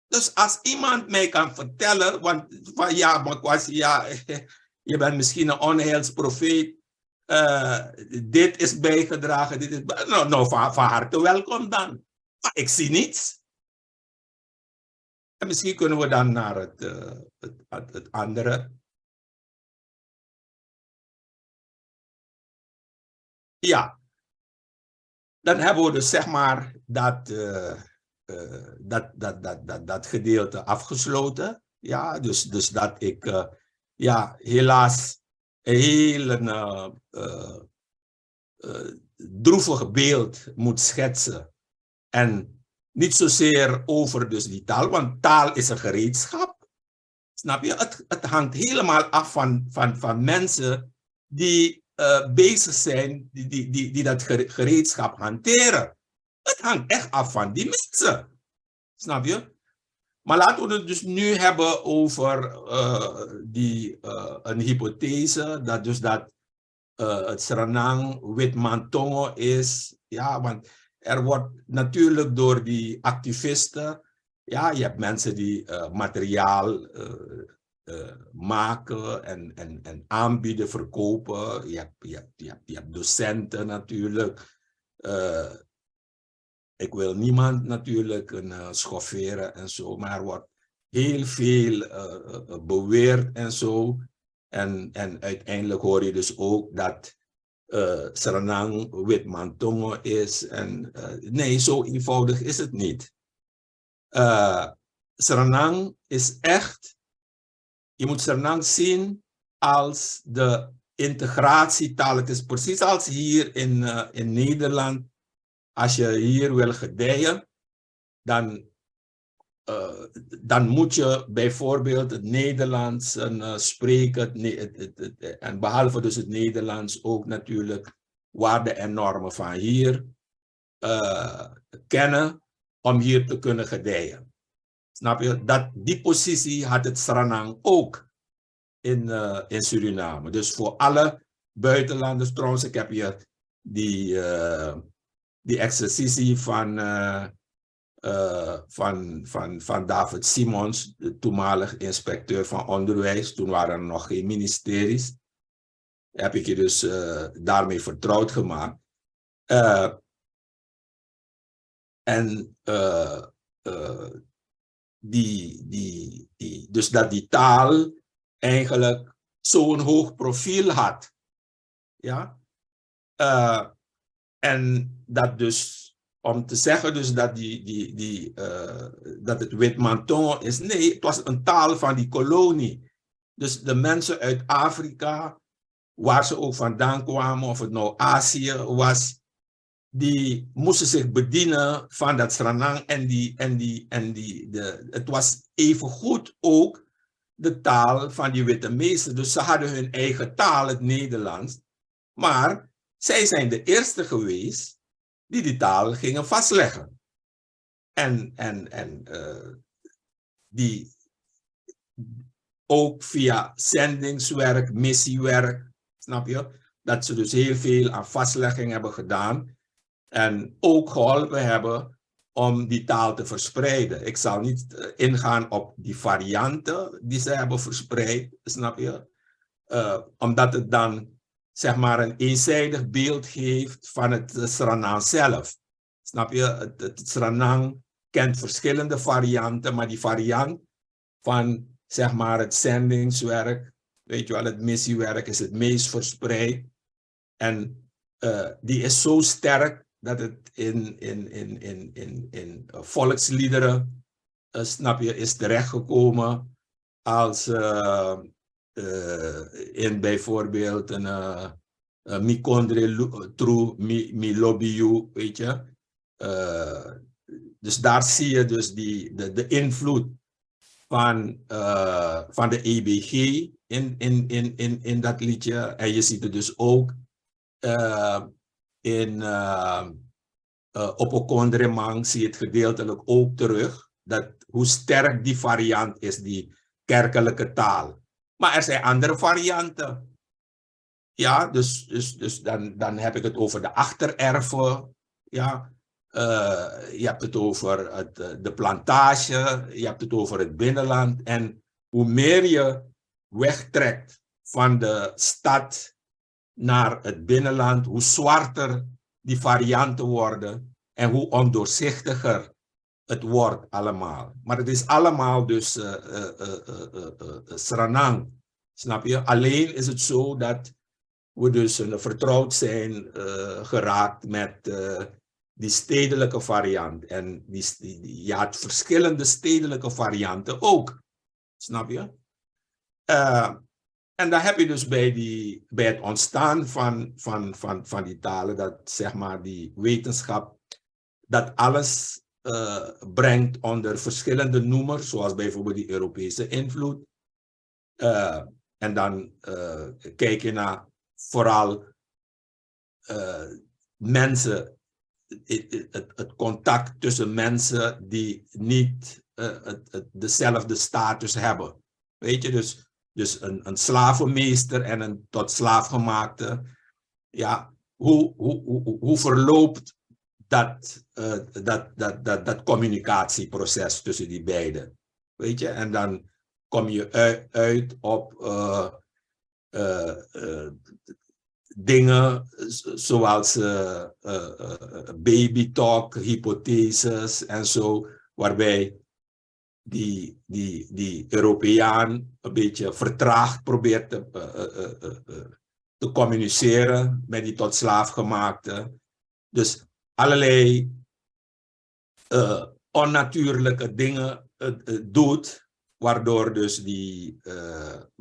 Dus als iemand mij kan vertellen, want van ja, maar Kwasi, ja, je bent misschien een onheilsprofeet. Dit is bijgedragen, dit is nou van harte welkom dan. Maar ik zie niets. En misschien kunnen we dan naar het andere. Ja, dan hebben we dus zeg maar dat gedeelte afgesloten. Ja, dus dat ik ja, helaas een heel droevig beeld moet schetsen. En niet zozeer over dus die taal, want taal is een gereedschap. Snap je? Het hangt helemaal af van mensen die bezig zijn, die dat gereedschap hanteren. Het hangt echt af van die mensen. Snap je? Maar laten we het dus nu hebben over een hypothese, dat het Sranan Witmantongo is. Ja, want er wordt natuurlijk door die activisten, ja, je hebt mensen die materiaal maken en aanbieden, verkopen. Je hebt docenten natuurlijk. Ik wil niemand natuurlijk schofferen en zo, maar er wordt heel veel beweerd en zo. En uiteindelijk hoor je dus ook dat Sranan Witmantongo is. En nee, zo eenvoudig is het niet. Sranan is echt, je moet Sranan zien als de integratietaal. Het is precies als hier in Nederland. Als je hier wil gedijen, dan moet je bijvoorbeeld het Nederlands spreken. En behalve dus het Nederlands ook natuurlijk waarden en normen van hier kennen om hier te kunnen gedijen. Snap je? Die positie had het Sranan ook in Suriname. Dus voor alle buitenlanders, trouwens, ik heb hier die exercitie van David Simons, de toenmalig inspecteur van onderwijs. Toen waren er nog geen ministeries. Heb ik je dus daarmee vertrouwd gemaakt. Dus dat die taal eigenlijk zo'n hoog profiel had. Ja? En dat dus, om te zeggen dus dat, dat het Witmantongo is. Nee, het was een taal van die kolonie. Dus de mensen uit Afrika, waar ze ook vandaan kwamen, of het nou Azië was, die moesten zich bedienen van dat Sranan het was evengoed ook de taal van die witte meester. Dus ze hadden hun eigen taal, het Nederlands. Maar zij zijn de eerste geweest die taal gingen vastleggen. Die ook via zendingswerk, missiewerk, snap je? Dat ze dus heel veel aan vastlegging hebben gedaan. En ook geholpen hebben om die taal te verspreiden. Ik zal niet ingaan op die varianten die ze hebben verspreid, snap je? Omdat het dan, zeg maar, een eenzijdig beeld geeft van het Sranan zelf. Snap je? Het Sranan kent verschillende varianten, maar die variant van, zeg maar, het zendingswerk, weet je wel, het missiewerk is het meest verspreid. En die is zo sterk dat het in volksliederen, snap je, is terechtgekomen als in bijvoorbeeld een Mikondre Tru Mi Lobiu, weet je. Dus daar zie je dus de invloed van de EBG in dat liedje. En je ziet het dus ook op Okondremang zie je het gedeeltelijk ook terug. Hoe sterk die variant is, die kerkelijke taal. Maar er zijn andere varianten. Ja, dus dan heb ik het over de achtererven. Ja. Je hebt het over de plantage. Je hebt het over het binnenland. En hoe meer je wegtrekt van de stad naar het binnenland, hoe zwarter die varianten worden en hoe ondoorzichtiger het wordt allemaal. Maar het is allemaal dus Sranan, snap je? Alleen is het zo dat we dus vertrouwd zijn geraakt met die stedelijke variant. En je had verschillende stedelijke varianten ook, snap je? En dan heb je dus bij het ontstaan van die talen, dat, zeg maar, die wetenschap, dat alles brengt onder verschillende noemers, zoals bijvoorbeeld die Europese invloed. En dan kijk je naar vooral mensen, het contact tussen mensen die niet dezelfde status hebben. Weet je, dus een slavenmeester en een tot slaaf gemaakte. Ja, hoe verloopt dat communicatieproces tussen die beiden? Weet je, en dan kom je uit op dingen zoals baby talk, hypotheses en zo, waarbij die Europeaan een beetje vertraagd probeert te communiceren met die tot slaafgemaakte. Dus allerlei onnatuurlijke dingen doet, waardoor dus die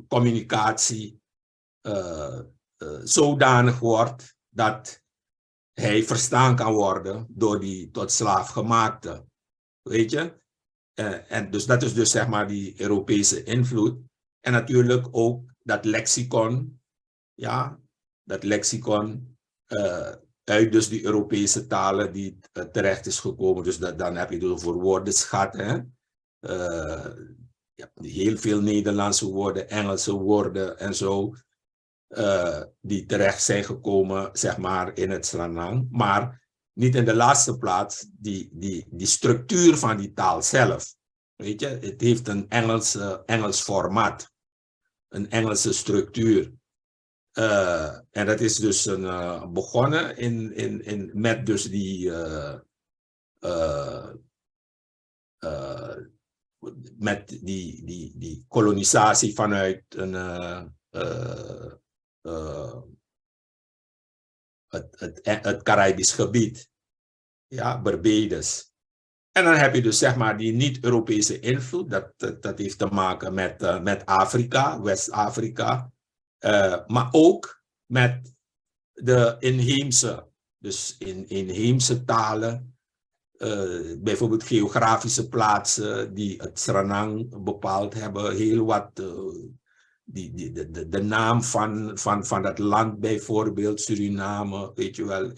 communicatie zodanig wordt dat hij verstaan kan worden door die tot slaafgemaakte. Weet je? En dus dat is dus zeg maar die Europese invloed. En natuurlijk ook dat lexicon, ja, dat lexicon uit dus die Europese talen die terecht is gekomen. Dus dan heb je het over woordenschat, hè. Ja, heel veel Nederlandse woorden, Engelse woorden en zo, die terecht zijn gekomen, zeg maar, in het Sranan. Maar niet in de laatste plaats die structuur van die taal zelf. Weet je, het heeft een Engels formaat, een Engelse structuur. En dat is dus begonnen met dus met die kolonisatie vanuit het Caribisch gebied, ja, Barbados. En dan heb je dus zeg maar die niet-Europese invloed, dat heeft te maken met Afrika, West-Afrika, maar ook met de inheemse, dus inheemse talen, bijvoorbeeld geografische plaatsen die het Sranan bepaald hebben, heel wat, de naam van dat land bijvoorbeeld, Suriname, weet je wel,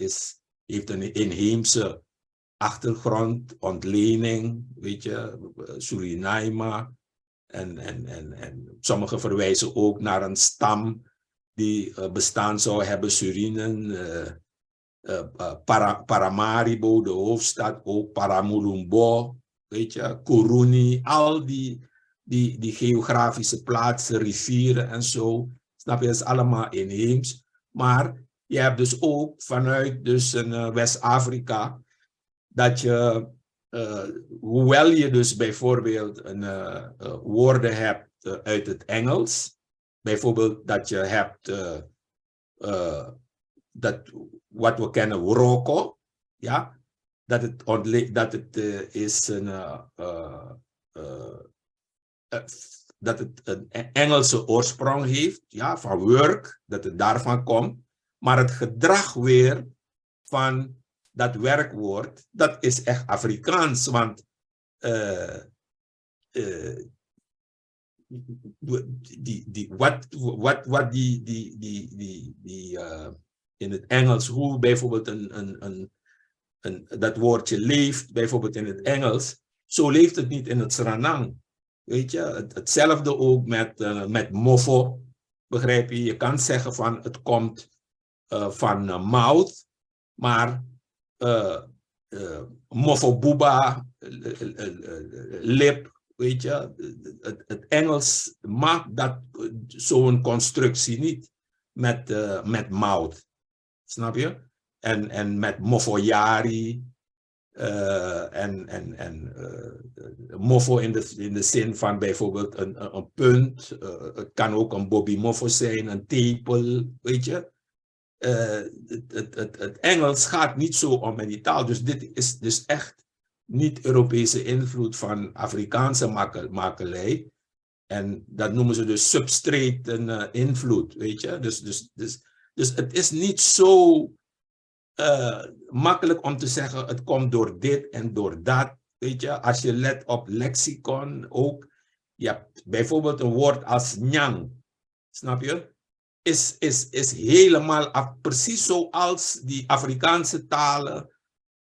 heeft een inheemse achtergrond, ontlening, weet je, Suriname. En sommigen verwijzen ook naar een stam die bestaan zou hebben, Suriname, Paramaribo, de hoofdstad, ook Paramulumbo, weet je, Kuruni, al die geografische plaatsen, rivieren en zo, snap je, dat is allemaal inheems. Maar je hebt dus ook vanuit dus West-Afrika, dat je, hoewel je dus bijvoorbeeld woorden hebt uit het Engels, bijvoorbeeld dat je hebt dat wat we kennen, Roko, ja, dat het is dat het een Engelse oorsprong heeft, ja, van work, dat het daarvan komt, maar het gedrag weer van dat werkwoord, dat is echt Afrikaans, want wat in het Engels, hoe bijvoorbeeld dat woordje leeft, bijvoorbeeld in het Engels, zo leeft het niet in het Sranan. Weet je, hetzelfde ook met mofo, begrijp je? Je kan zeggen van het komt van mouth, maar mofo buba, lip, weet je, het Engels maakt dat zo'n constructie niet met mouth, snap je? En met mofo yari, mofo in de zin van bijvoorbeeld een punt, het kan ook een bobby mofo zijn, een tepel, weet je. Het Engels gaat niet zo om met die taal, dus dit is dus echt niet Europese invloed van Afrikaanse makelij. En dat noemen ze dus substrate invloed, weet je. Dus het is niet zo makkelijk om te zeggen, het komt door dit en door dat, weet je. Als je let op lexicon ook, je hebt bijvoorbeeld een woord als nyang, snap je? Is helemaal precies zoals die Afrikaanse talen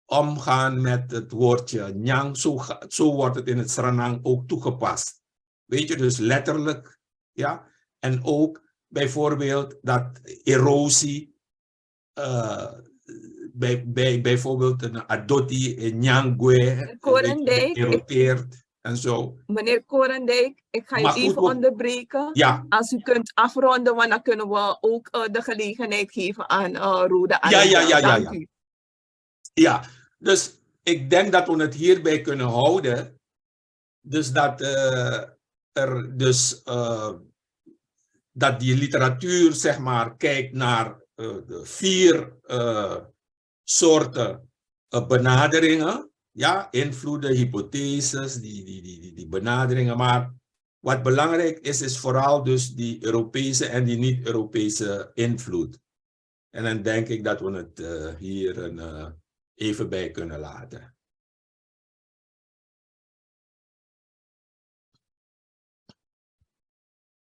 omgaan met het woordje nyang, zo wordt het in het Sranan ook toegepast. Weet je, dus letterlijk, ja. En ook bijvoorbeeld dat erosie, bijvoorbeeld een adoti, een nyangwe, eroteert. en zo. Meneer Koorndijk, ik ga u Maar goed, even onderbreken. Ja, Als u kunt afronden, want dan kunnen we ook de gelegenheid geven aan Rhoda ja, Arrindell. ja, ja, ja, Dank ja. u. Ja, dus ik denk dat we het hierbij kunnen houden. Dus dat er dus dat die literatuur zeg maar kijkt naar de 4 soorten benaderingen. Ja, invloeden, hypotheses, die benaderingen. Maar wat belangrijk is, is vooral dus die Europese en die niet-Europese invloed. En dan denk ik dat we het hier even bij kunnen laten.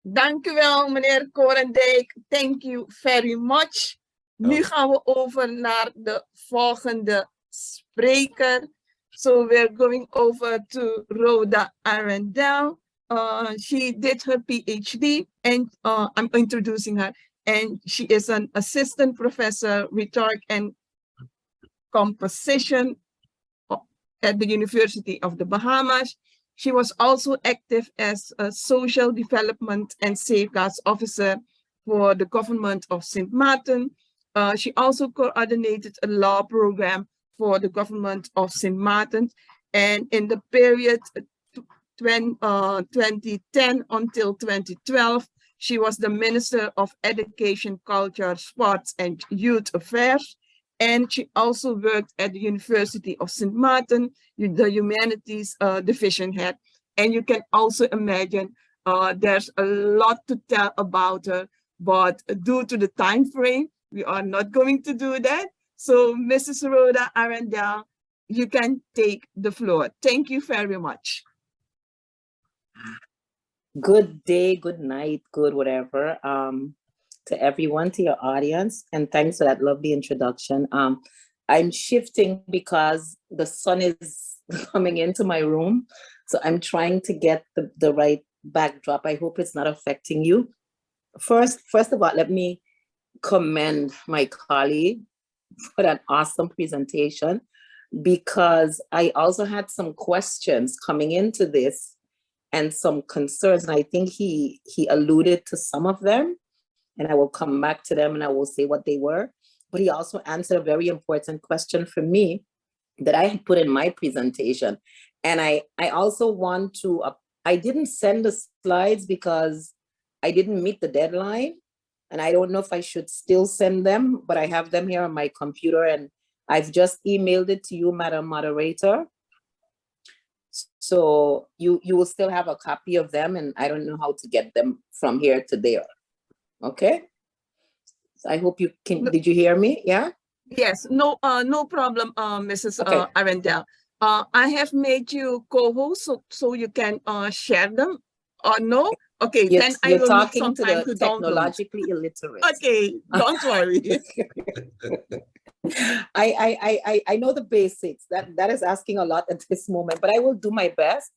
Dank u wel, meneer Koorndijk. Thank you very much. Nu gaan we over naar de volgende spreker. So we're going over to Rhoda Arrindell. She did her PhD and I'm introducing her. And she is an assistant professor, rhetoric and composition at the University of the Bahamas. She was also active as a social development and safeguards officer for the government of St. Martin. She also coordinated a law program for the government of St. Martin. And in the period 2010 until 2012, she was the Minister of Education, Culture, Sports and Youth Affairs. And she also worked at the University of St. Martin, the Humanities Division Head. And you can also imagine there's a lot to tell about her, but due to the time frame, we are not going to do that. So Mrs. Rhoda Arrindell, you can take the floor. Thank you very much. Good day, good night, good whatever. To everyone, to your audience, and thanks for that lovely introduction. I'm shifting because the sun is coming into my room, so I'm trying to get the right backdrop. I hope it's not affecting you. First of all, let me commend my colleague for that awesome presentation, because I also had some questions coming into this and some concerns, and I think he alluded to some of them. And I will come back to them and I will say what they were. But he also answered a very important question for me that I had put in my presentation. And I also want to, I didn't send the slides because I didn't meet the deadline. And I don't know if I should still send them, but I have them here on my computer and I've just emailed it to you, Madam Moderator. So you will still have a copy of them, and I don't know how to get them from here to there. Okay, so I hope you can. Did you hear me? Yeah. Yes. No. No problem, Mrs. Okay. Arrindell. I have made you co-host, so you can share them. Or no? Okay. Then I will need some time to technologically illiterate. Okay. Don't worry. I know the basics. That is asking a lot at this moment, but I will do my best,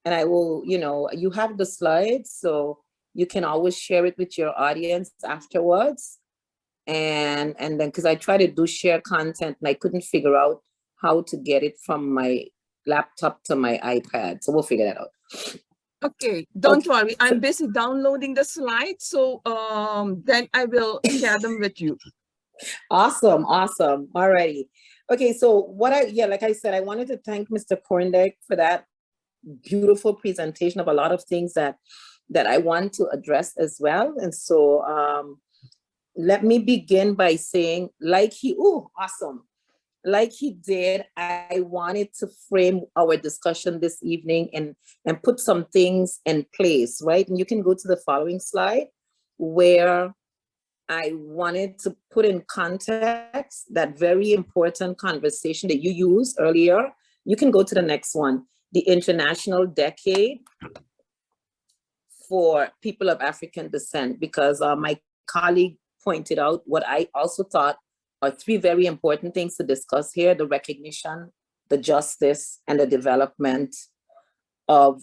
and I will. You know, you have the slides, so you can always share it with your audience afterwards. And then, because I try to do share content and I couldn't figure out how to get it from my laptop to my iPad. So we'll figure that out. Okay, don't worry. I'm busy downloading the slides. So then I will share them with you. Awesome. Alrighty. Okay, so like I said, I wanted to thank Mr. Koorndijk for that beautiful presentation of a lot of things that I want to address as well. And so let me begin by saying, like he did, I wanted to frame our discussion this evening and put some things in place, right? And you can go to the following slide where I wanted to put in context that very important conversation that you used earlier. You can go to the next one, the International Decade for People of African Descent, because my colleague pointed out what I also thought are 3 very important things to discuss here: the recognition, the justice, and the development of,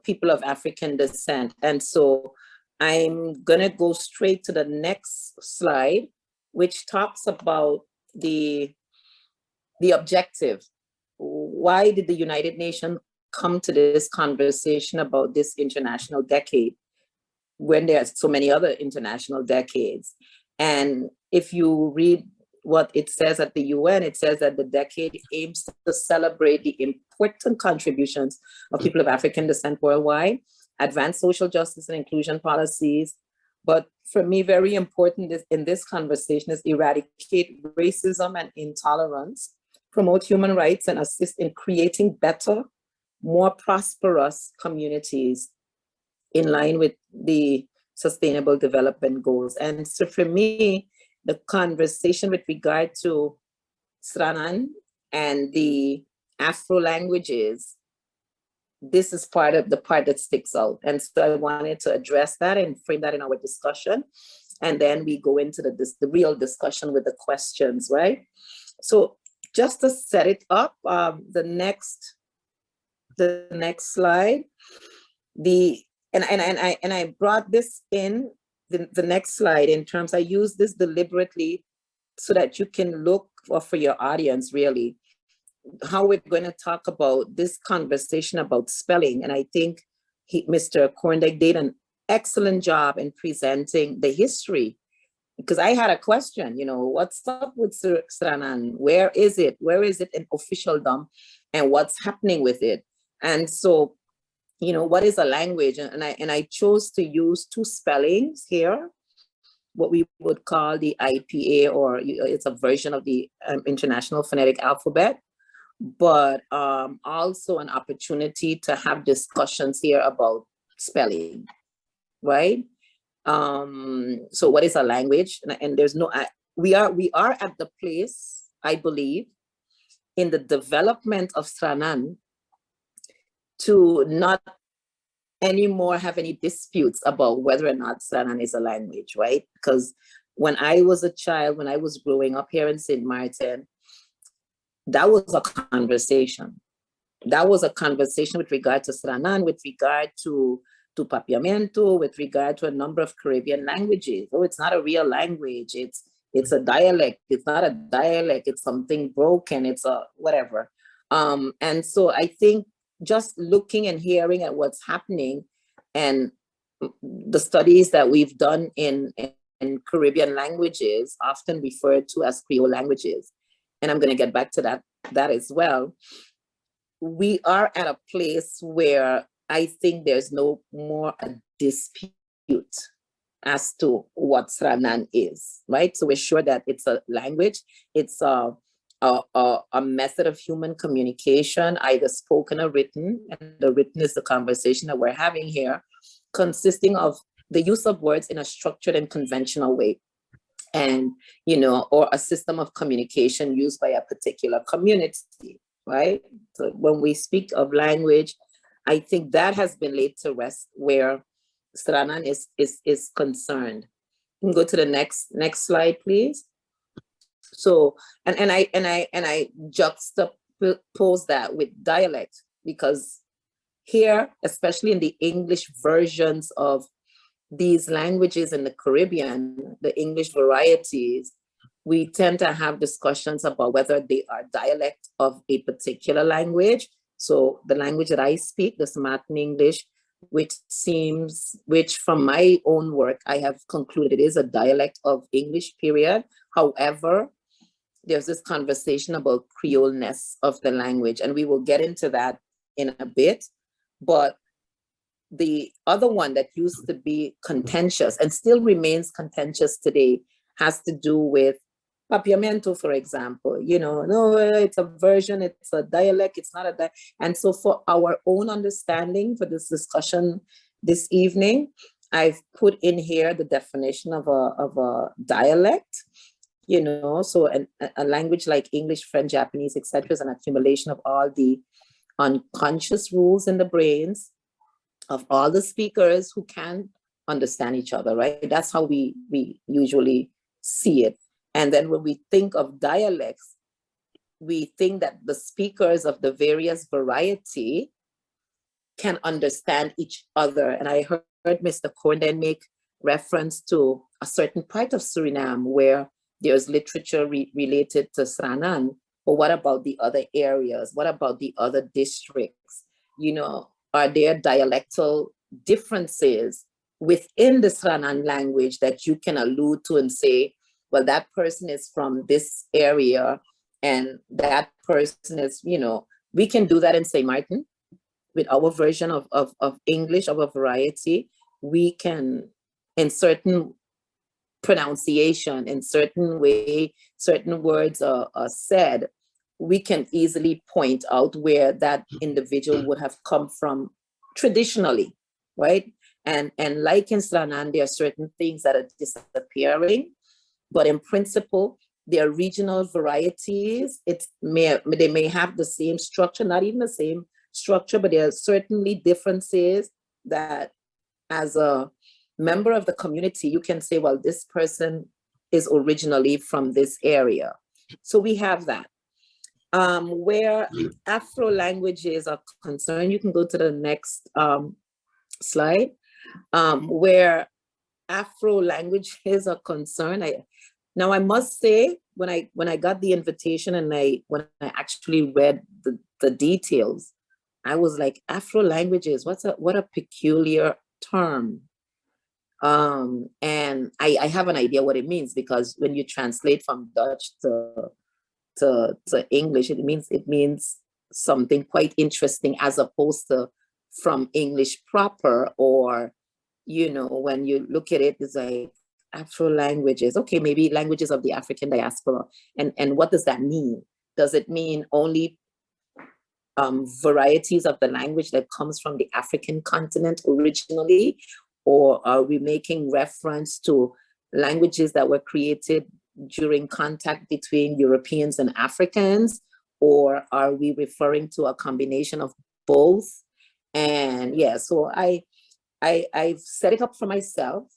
people of African descent. And so I'm gonna go straight to the next slide, which talks about the objective. Why did the United Nations come to this conversation about this international decade when there's so many other international decades. And if you read what it says at the UN, it says that the decade aims to celebrate the important contributions of people of African descent worldwide, advance social justice and inclusion policies. But for me, very important in this conversation is eradicate racism and intolerance, promote human rights, and assist in creating better, more prosperous communities in line with the Sustainable Development Goals. And so for me, the conversation with regard to Sranan and the Afro languages, this is part of the part that sticks out. And so I wanted to address that and frame that in our discussion. And then we go into the real discussion with the questions, right? So just to set it up, the next slide, I brought this in the next slide in terms, I use this deliberately so that you can look for your audience really, how we're going to talk about this conversation about spelling. And I think Mr. Koorndijk did an excellent job in presenting the history, because I had a question, what's up with Sranan? Where is it? Where is it in officialdom? And what's happening with it? And so, what is a language? And I chose to use two spellings here, what we would call the IPA, or it's a version of the International Phonetic Alphabet, but also an opportunity to have discussions here about spelling, right? So what is a language? And there's no, we are at the place, I believe, in the development of Sranan to not anymore have any disputes about whether or not Sranan is a language, right? Because when I was a child, when I was growing up here in St. Martin, that was a conversation. That was a conversation with regard to Sranan, with regard to Papiamento, with regard to a number of Caribbean languages. Oh, it's not a real language. It's a dialect. It's not a dialect. It's something broken. It's a whatever. And so I think just looking and hearing at what's happening and the studies that we've done in Caribbean languages, often referred to as Creole languages, and I'm going to get back to that as well. We are at a place where I think there's no more a dispute as to what Sranan is, right? So we're sure that it's a language, it's a method of human communication, either spoken or written, and the written is the conversation that we're having here, consisting of the use of words in a structured and conventional way, and or a system of communication used by a particular community, right? So when we speak of language, I think that has been laid to rest where Sranan is concerned. You can go to the next slide, please. So, and I juxtapose that with dialect, because here, especially in the English versions of these languages in the Caribbean, the English varieties, we tend to have discussions about whether they are dialect of a particular language. So the language that I speak, the Martin English, which from my own work, I have concluded is a dialect of English, period. However, there's this conversation about Creole-ness of the language, and we will get into that in a bit. But the other one that used to be contentious and still remains contentious today has to do with Papiamento, for example. No, it's a version, it's a dialect, it's not a dialect. And so for our own understanding for this discussion this evening, I've put in here the definition of a dialect. So a language like English, French, Japanese, etc. is an accumulation of all the unconscious rules in the brains of all the speakers who can understand each other, right? That's how we usually see it. And then when we think of dialects, we think that the speakers of the various variety can understand each other. And I heard Mr. Koorndijk make reference to a certain part of Suriname where there's literature related to Sranan. But what about the other areas? What about the other districts? are there dialectal differences within the Sranan language that you can allude to and say, well, that person is from this area and that person is, we can do that in St. Martin with our version of English, of a variety. We can, in certain pronunciation, in certain way, certain words are said, we can easily point out where that individual would have come from traditionally, right? And like in Sranan, there are certain things that are disappearing, but in principle, there are regional varieties. They may have the same structure, not even the same structure, but there are certainly differences that as a member of the community, you can say, well, this person is originally from this area. So we have that. Where Afro languages are concerned, you can go to the next slide. Where Afro languages are concerned, now I must say, when I got the invitation and when I actually read the details, I was like, Afro languages, what a peculiar term. And I have an idea what it means, because when you translate from Dutch to English, it means something quite interesting, as opposed to from English proper, or when you look at it, it's like Afro languages. Okay, maybe languages of the African diaspora. And what does that mean? Does it mean only varieties of the language that comes from the African continent originally? Or are we making reference to languages that were created during contact between Europeans and Africans? Or are we referring to a combination of both? And yeah, so I've set it up for myself.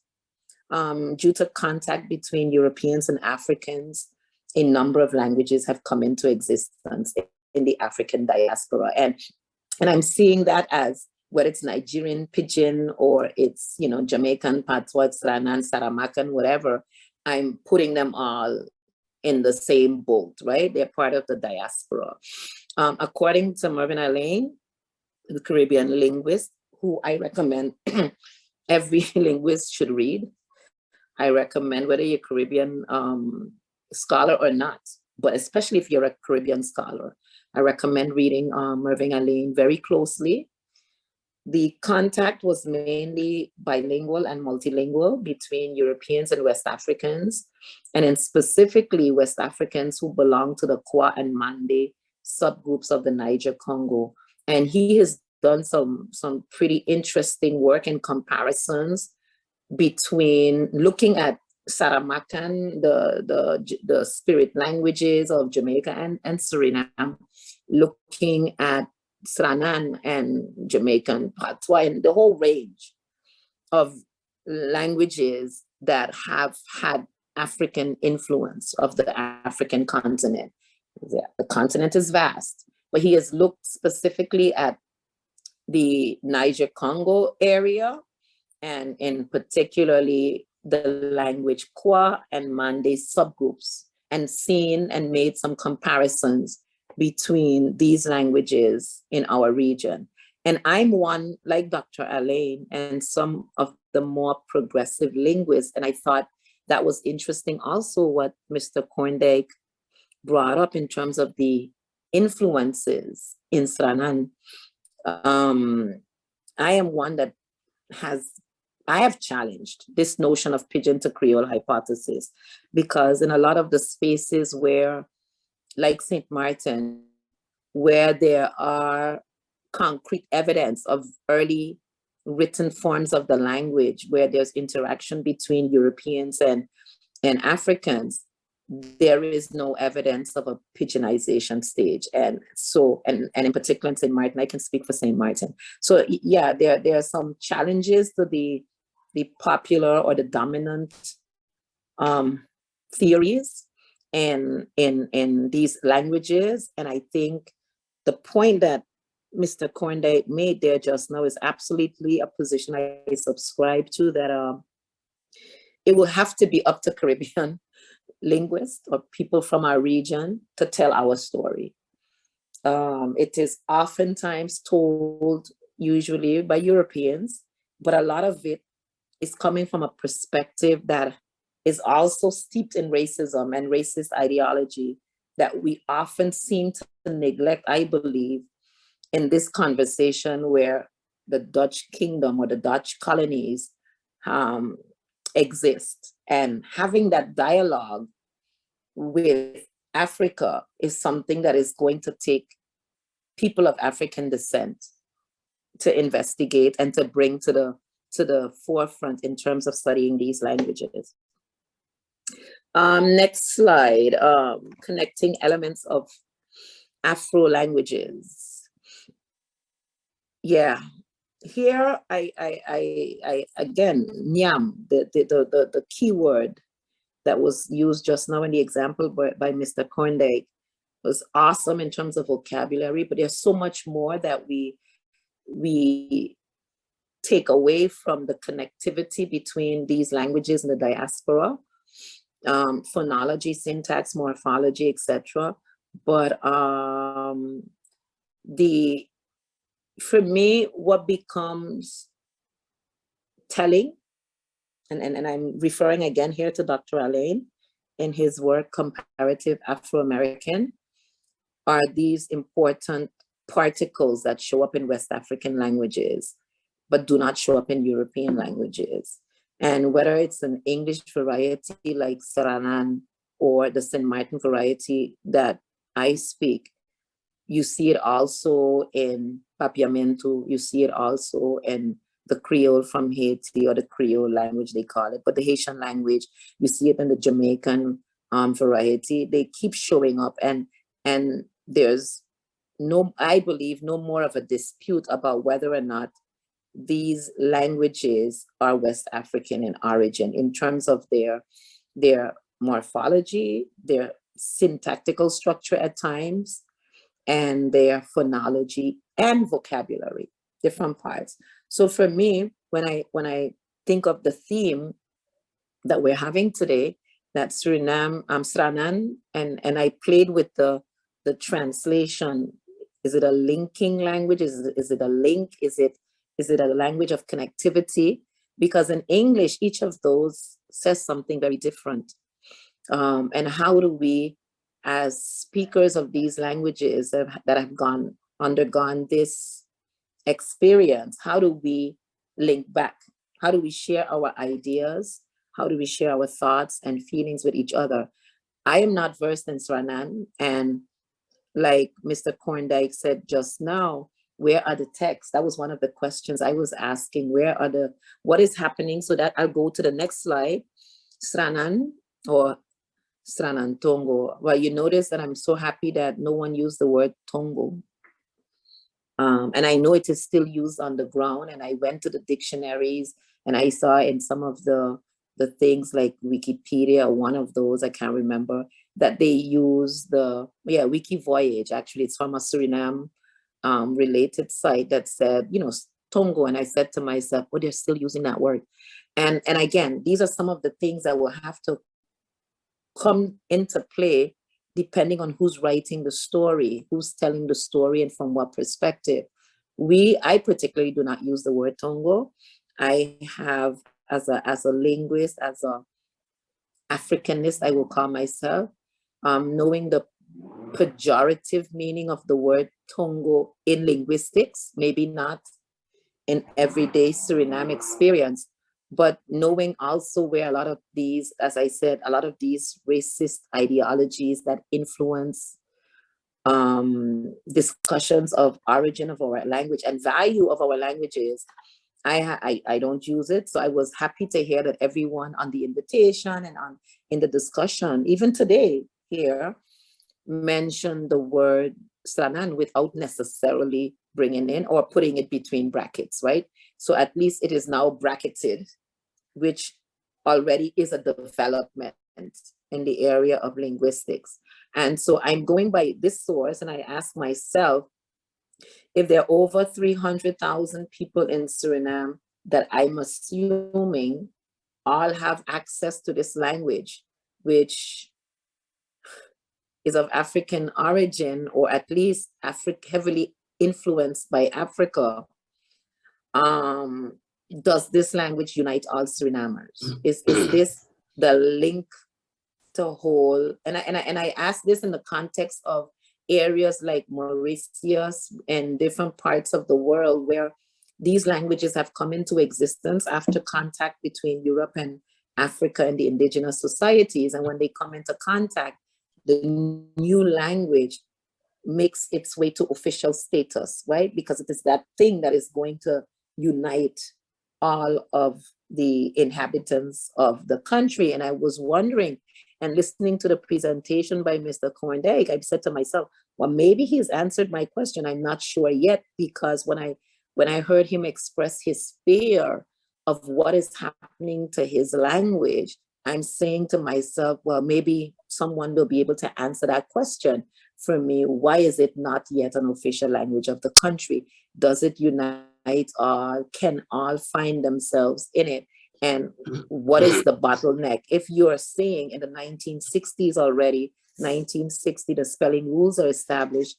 Due to contact between Europeans and Africans, a number of languages have come into existence in the African diaspora. And I'm seeing that as, whether it's Nigerian Pidgin or it's, Jamaican Patois, Sranan, Saramakan, whatever, I'm putting them all in the same boat, right? They're part of the diaspora. According to Mervyn Allain, the Caribbean linguist, who I recommend every linguist should read. I recommend, whether you're a Caribbean scholar or not, but especially if you're a Caribbean scholar, I recommend reading Mervyn Allain very closely. The contact was mainly bilingual and multilingual between Europeans and West Africans, and then specifically West Africans who belong to the Kwa and Mande subgroups of the Niger-Congo. And he has done some pretty interesting work and comparisons between looking at Saramakan, the spirit languages of Jamaica and Suriname, looking at Sranan and Jamaican Patois, and the whole range of languages that have had African influence of the African continent. The continent is vast, but he has looked specifically at the Niger-Congo area, and in particularly the language Kwa and Mande subgroups, and seen and made some comparisons between these languages in our region. And I'm one, like Dr. Allain and some of the more progressive linguists, and I thought that was interesting also what Mr. Koorndijk brought up in terms of the influences in Sranan. I am one that I have challenged this notion of Pidgin to Creole hypothesis, because in a lot of the spaces where, like St. Martin, where there are concrete evidence of early written forms of the language, where there's interaction between Europeans and Africans, there is no evidence of a Pidginization stage. And so, and in particular in St. Martin, I can speak for St. Martin. So yeah, there are some challenges to the popular or the dominant theories in these languages. And I think the point that Mr. Koorndijk made there just now is absolutely a position I subscribe to, that it will have to be up to Caribbean linguists or people from our region to tell our story. It is oftentimes told usually by Europeans, but a lot of it is coming from a perspective that is also steeped in racism and racist ideology that we often seem to neglect, I believe, in this conversation where the Dutch kingdom or the Dutch colonies exist. And having that dialogue with Africa is something that is going to take people of African descent to investigate and to bring to the forefront in terms of studying these languages. Next slide, connecting elements of Afro languages. Yeah, here I again, nyam, the key word that was used just now in the example by Mr. Koorndijk was awesome in terms of vocabulary, but there's so much more that we take away from the connectivity between these languages in the diaspora, phonology, syntax, morphology, etc. But for me, what becomes telling, and I'm referring again here to Dr. Alain in his work, Comparative Afro-American, are these important particles that show up in West African languages, but do not show up in European languages. And whether it's an English variety like Sranan or the St. Martin variety that I speak, you see it also in Papiamento, you see it also in the Creole from Haiti, or the Creole language they call it, but the Haitian language, you see it in the Jamaican variety. They keep showing up, and there's no, I believe, no more of a dispute about whether or not these languages are West African in origin in terms of their morphology, their syntactical structure at times, and their phonology and vocabulary, different parts. So for me, when I think of the theme that we're having today, that Suriname, Sranan, and I played with the translation. Is it a linking language? Is it a link? Is it a language of connectivity? Because in English, each of those says something very different. And how do we, as speakers of these languages that have undergone this experience, how do we link back? How do we share our ideas? How do we share our thoughts and feelings with each other? I am not versed in Sranan, and like Mr. Koorndijk said just now, where are the texts? That was one of the questions I was asking. What is happening? So that I'll go to the next slide. Sranan or Sranan Tongo. Well, you notice that I'm so happy that no one used the word Tongo. And I know it is still used on the ground. And I went to the dictionaries and I saw in some of the things like Wikipedia, one of those, I can't remember, that they use Wiki Voyage. Actually, it's from a Suriname related site that said, Tongo. And I said to myself, they're still using that word. And again, these are some of the things that will have to come into play depending on who's writing the story, who's telling the story, and from what perspective. I particularly do not use the word Tongo. I have, as a linguist, as a Africanist, I will call myself, knowing the pejorative meaning of the word Tongo in linguistics, maybe not in everyday Suriname experience, but knowing also where a lot of these, as I said, a lot of these racist ideologies that influence discussions of origin of our language and value of our languages, I don't use it. So I was happy to hear that everyone on the invitation and in the discussion, even today here, mentioned the word Sranan without necessarily bringing in or putting it between brackets, right? So at least it is now bracketed, which already is a development in the area of linguistics. And so I'm going by this source, and I ask myself, if there are over 300,000 people in Suriname that I'm assuming all have access to this language, which is of African origin, or at least heavily influenced by Africa, does this language unite all Surinamers? Is this the link to whole? And I ask this in the context of areas like Mauritius and different parts of the world where these languages have come into existence after contact between Europe and Africa and the indigenous societies. And when they come into contact, the new language makes its way to official status, right? Because it is that thing that is going to unite all of the inhabitants of the country. And I was wondering, and listening to the presentation by Mr. Koorndijk, I said to myself, well, maybe he's answered my question. I'm not sure yet, because when I heard him express his fear of what is happening to his language, I'm saying to myself, well, maybe someone will be able to answer that question for me. Why is it not yet an official language of the country? Does it unite all? Can all find themselves in it? And what is the bottleneck? If you're saying in the 1960s already, 1960, the spelling rules are established.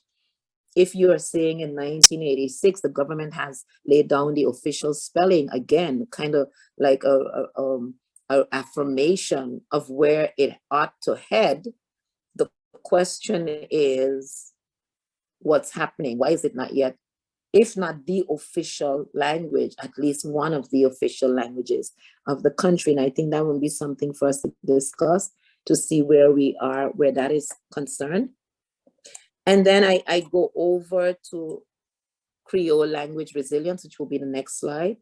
If you're saying in 1986, the government has laid down the official spelling, again, kind of like a affirmation of where it ought to head, the question is, what's happening? Why is it not yet, if not the official language, at least one of the official languages of the country? And I think that would be something for us to discuss, to see where we are, where that is concerned. And then I go over to Creole language resilience, which will be the next slide.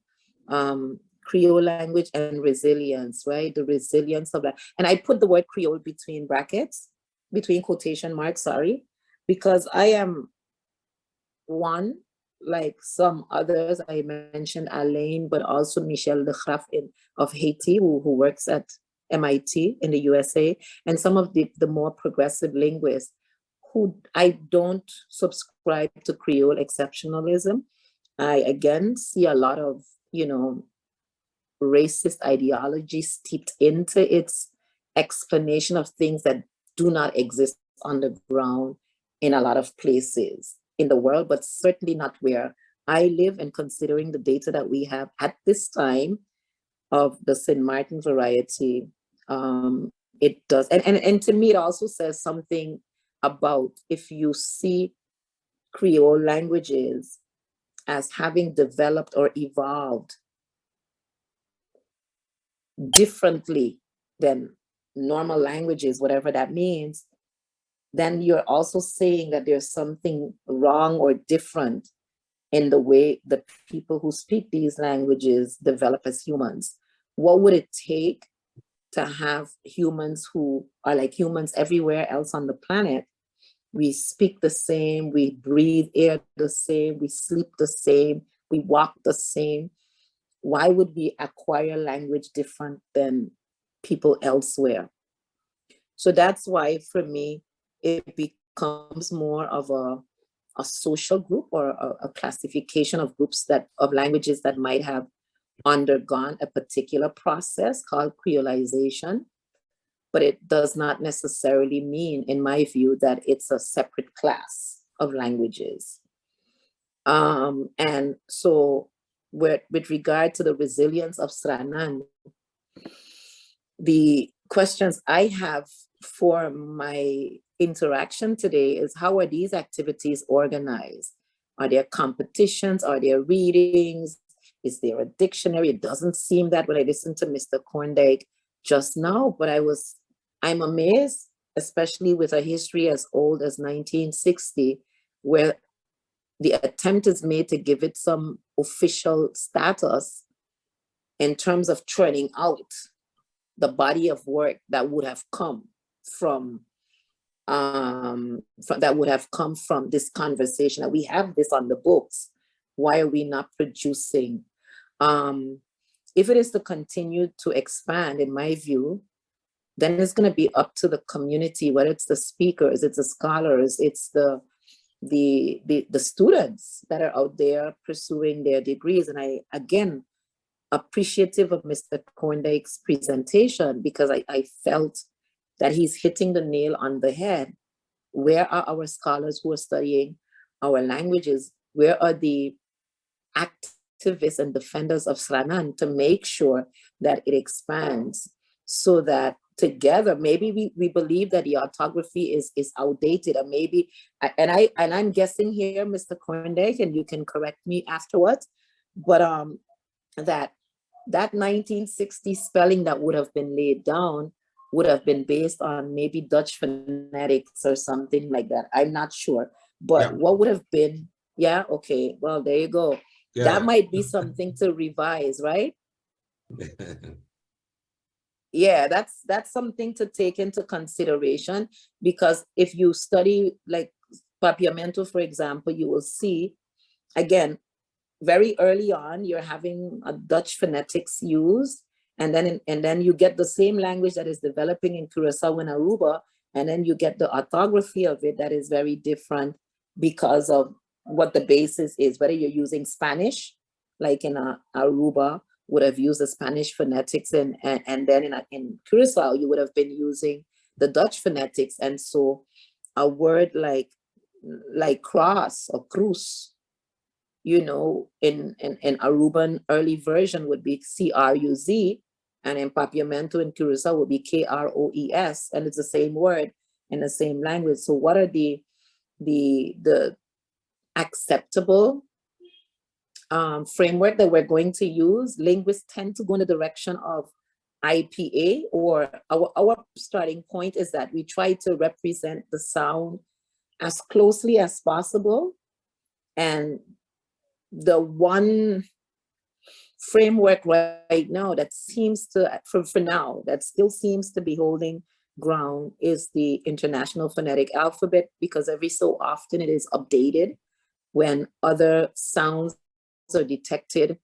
Creole language and resilience, right? The resilience of that. And I put the word Creole between brackets, between quotation marks, sorry, because I am one, like some others, I mentioned Alain, but also Michel de Graaf of Haiti, who works at MIT in the USA, and some of the more progressive linguists who I don't subscribe to Creole exceptionalism. I, again, see a lot of, racist ideology steeped into its explanation of things that do not exist on the ground in a lot of places in the world, but certainly not where I live. And considering the data that we have at this time of the St. Martin variety, it does. And to me, it also says something about, if you see Creole languages as having developed or evolved differently than normal languages, whatever that means, then you're also saying that there's something wrong or different in the way the people who speak these languages develop as humans. What would it take to have humans who are like humans everywhere else on the planet? We speak the same, we breathe air the same, we sleep the same, we walk the same. Why would we acquire language different than people elsewhere? So that's why, for me, it becomes more of a social group, or a classification of groups of languages that might have undergone a particular process called creolization. But it does not necessarily mean, in my view, that it's a separate class of languages. And so with regard to the resilience of Sranan, the questions I have for my interaction today is, how are these activities organized? Are there competitions? Are there readings? Is there a dictionary? It doesn't seem that when I listened to Mr. Koorndijk just now, but I'm amazed, especially with a history as old as 1960, where the attempt is made to give it some official status in terms of churning out the body of work that would have come from this conversation. That we have this on the books. Why are we not producing? If it is to continue to expand, in my view, then it's going to be up to the community, whether it's the speakers, it's the scholars, it's the students that are out there pursuing their degrees. And I, again, appreciative of Mr. Koorndijk's presentation, because I felt that he's hitting the nail on the head where are our scholars who are studying our languages? Where are the activists and defenders of Sranan to make sure that it expands, so that together, maybe we believe that the orthography is outdated, or maybe, and I'm guessing here, Mr. Koorndijk, and you can correct me afterwards, but that 1960 spelling that would have been laid down would have been based on maybe Dutch phonetics or something like that. I'm not sure, but what would have been, okay, well, there you go. That might be something to revise, right? Yeah, that's something to take into consideration, because if you study like Papiamento, for example, you will see, again, very early on, you're having a Dutch phonetics used, and then you get the same language that is developing in Curaçao and Aruba, and then you get the orthography of it that is very different because of what the basis is, whether you're using Spanish, like in Aruba, would have used the Spanish phonetics, and then in Curacao, you would have been using the Dutch phonetics. And so a word like cross or cruz, you know, in Aruban early version would be C-R-U-Z, and in Papiamento in Curacao would be K-R-O-E-S, and it's the same word in the same language. So what are the acceptable framework that we're going to use? Linguists tend to go in the direction of IPA, or our starting point is that we try to represent the sound as closely as possible. And the one framework right now that seems to, for now, that still seems to be holding ground is the International Phonetic Alphabet, because every so often it is updated when other sounds are detected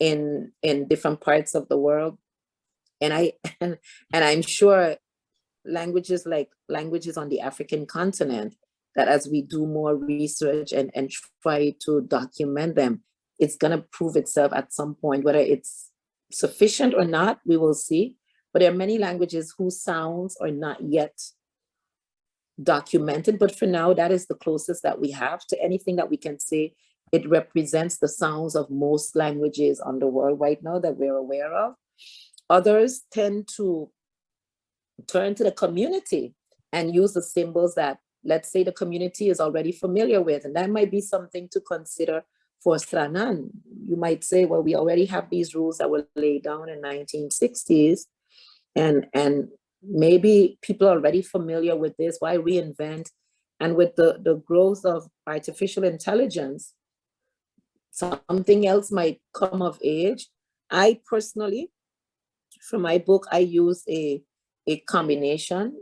in different parts of the world. And I'm sure languages on the African continent, that as we do more research and try to document them, it's going to prove itself at some point. Whether it's sufficient or not, we will see. But there are many languages whose sounds are not yet documented. But for now, that is the closest that we have to anything that we can say it represents the sounds of most languages on the world right now that we're aware of. Others tend to turn to the community and use the symbols that, let's say, the community is already familiar with. And that might be something to consider for Sranan. You might say, well, we already have these rules that were laid down in 1960s, and maybe people are already familiar with this. Why reinvent? And with the growth of artificial intelligence, something else might come of age. I personally, for my book, I use a combination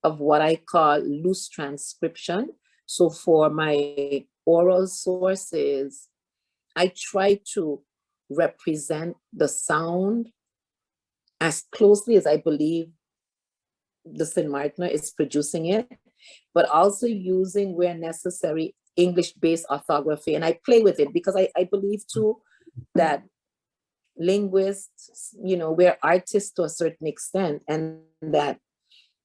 of what I call loose transcription. So for my oral sources, I try to represent the sound as closely as I believe the St. Martiner is producing it, but also using, where necessary, English-based orthography. And I play with it because I believe too that linguists, you know, we're artists to a certain extent, and that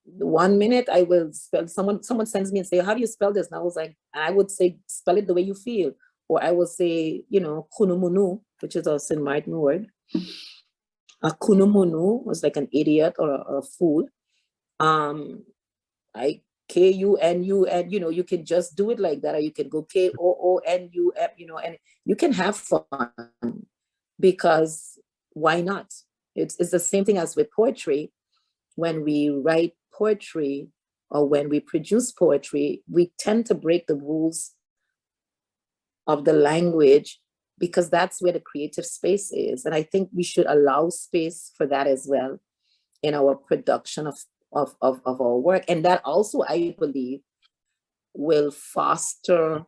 1 minute I will spell, someone sends me and say, how do you spell this? And I would say, spell it the way you feel. Or I will say, you know, kunumunu, which is a St. Martin word. A kunumunu was like an idiot or a fool. K-U-N-U-N, you know, you can just do it like that, or you can go K-O-O-N-U-F, you know, and you can have fun, because why not? It's the same thing as with poetry. When we write poetry or when we produce poetry, we tend to break the rules of the language, because that's where the creative space is. And I think we should allow space for that as well in our production of our work. And that also, I believe, will foster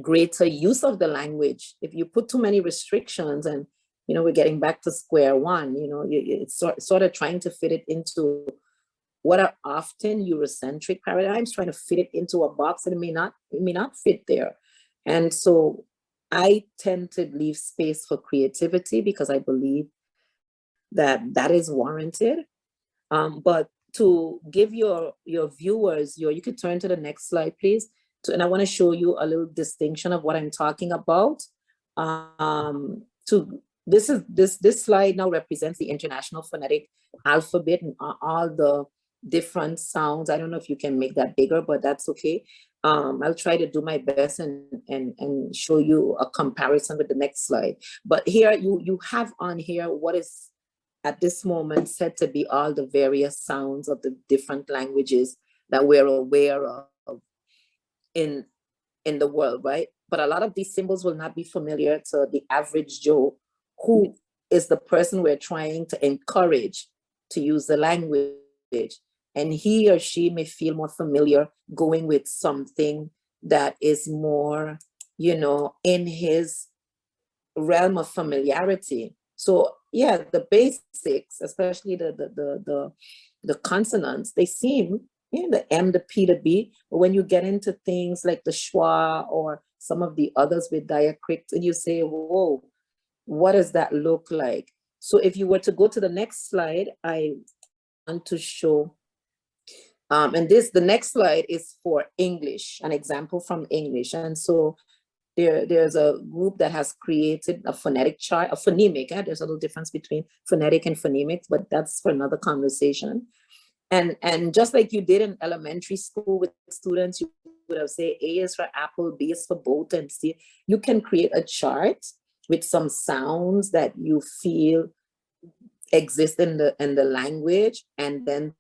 greater use of the language. If you put too many restrictions, and, you know, we're getting back to square one, you know, it's sort of trying to fit it into what are often Eurocentric paradigms, trying to fit it into a box, and it may not fit there. And so I tend to leave space for creativity, because I believe that is warranted. But to give your viewers, you could turn to the next slide, please. And I want to show you a little distinction of what I'm talking about. This slide now represents the International Phonetic Alphabet and all the different sounds. I don't know if you can make that bigger, but that's okay. I'll try to do my best and show you a comparison with the next slide. But here you have on here what is at this moment said to be all the various sounds of the different languages that we're aware of in the world, right? But a lot of these symbols will not be familiar to the average Joe, who is the person we're trying to encourage to use the language. And he or she may feel more familiar going with something that is more, in his realm of familiarity. So yeah, the basics, especially the consonants, they seem, the M, the P, the B, but when you get into things like the schwa or some of the others with diacritics, and you say, whoa, what does that look like? So if you were to go to the next slide, I want to show, and the next slide is for English, an example from English. And so there's a group that has created a phonetic chart, a phonemic. There's a little difference between phonetic and phonemics, but that's for another conversation. And just like you did in elementary school with students, you would have said A is for apple, B is for boat, and C. You can create a chart with some sounds that you feel exist in the language, and then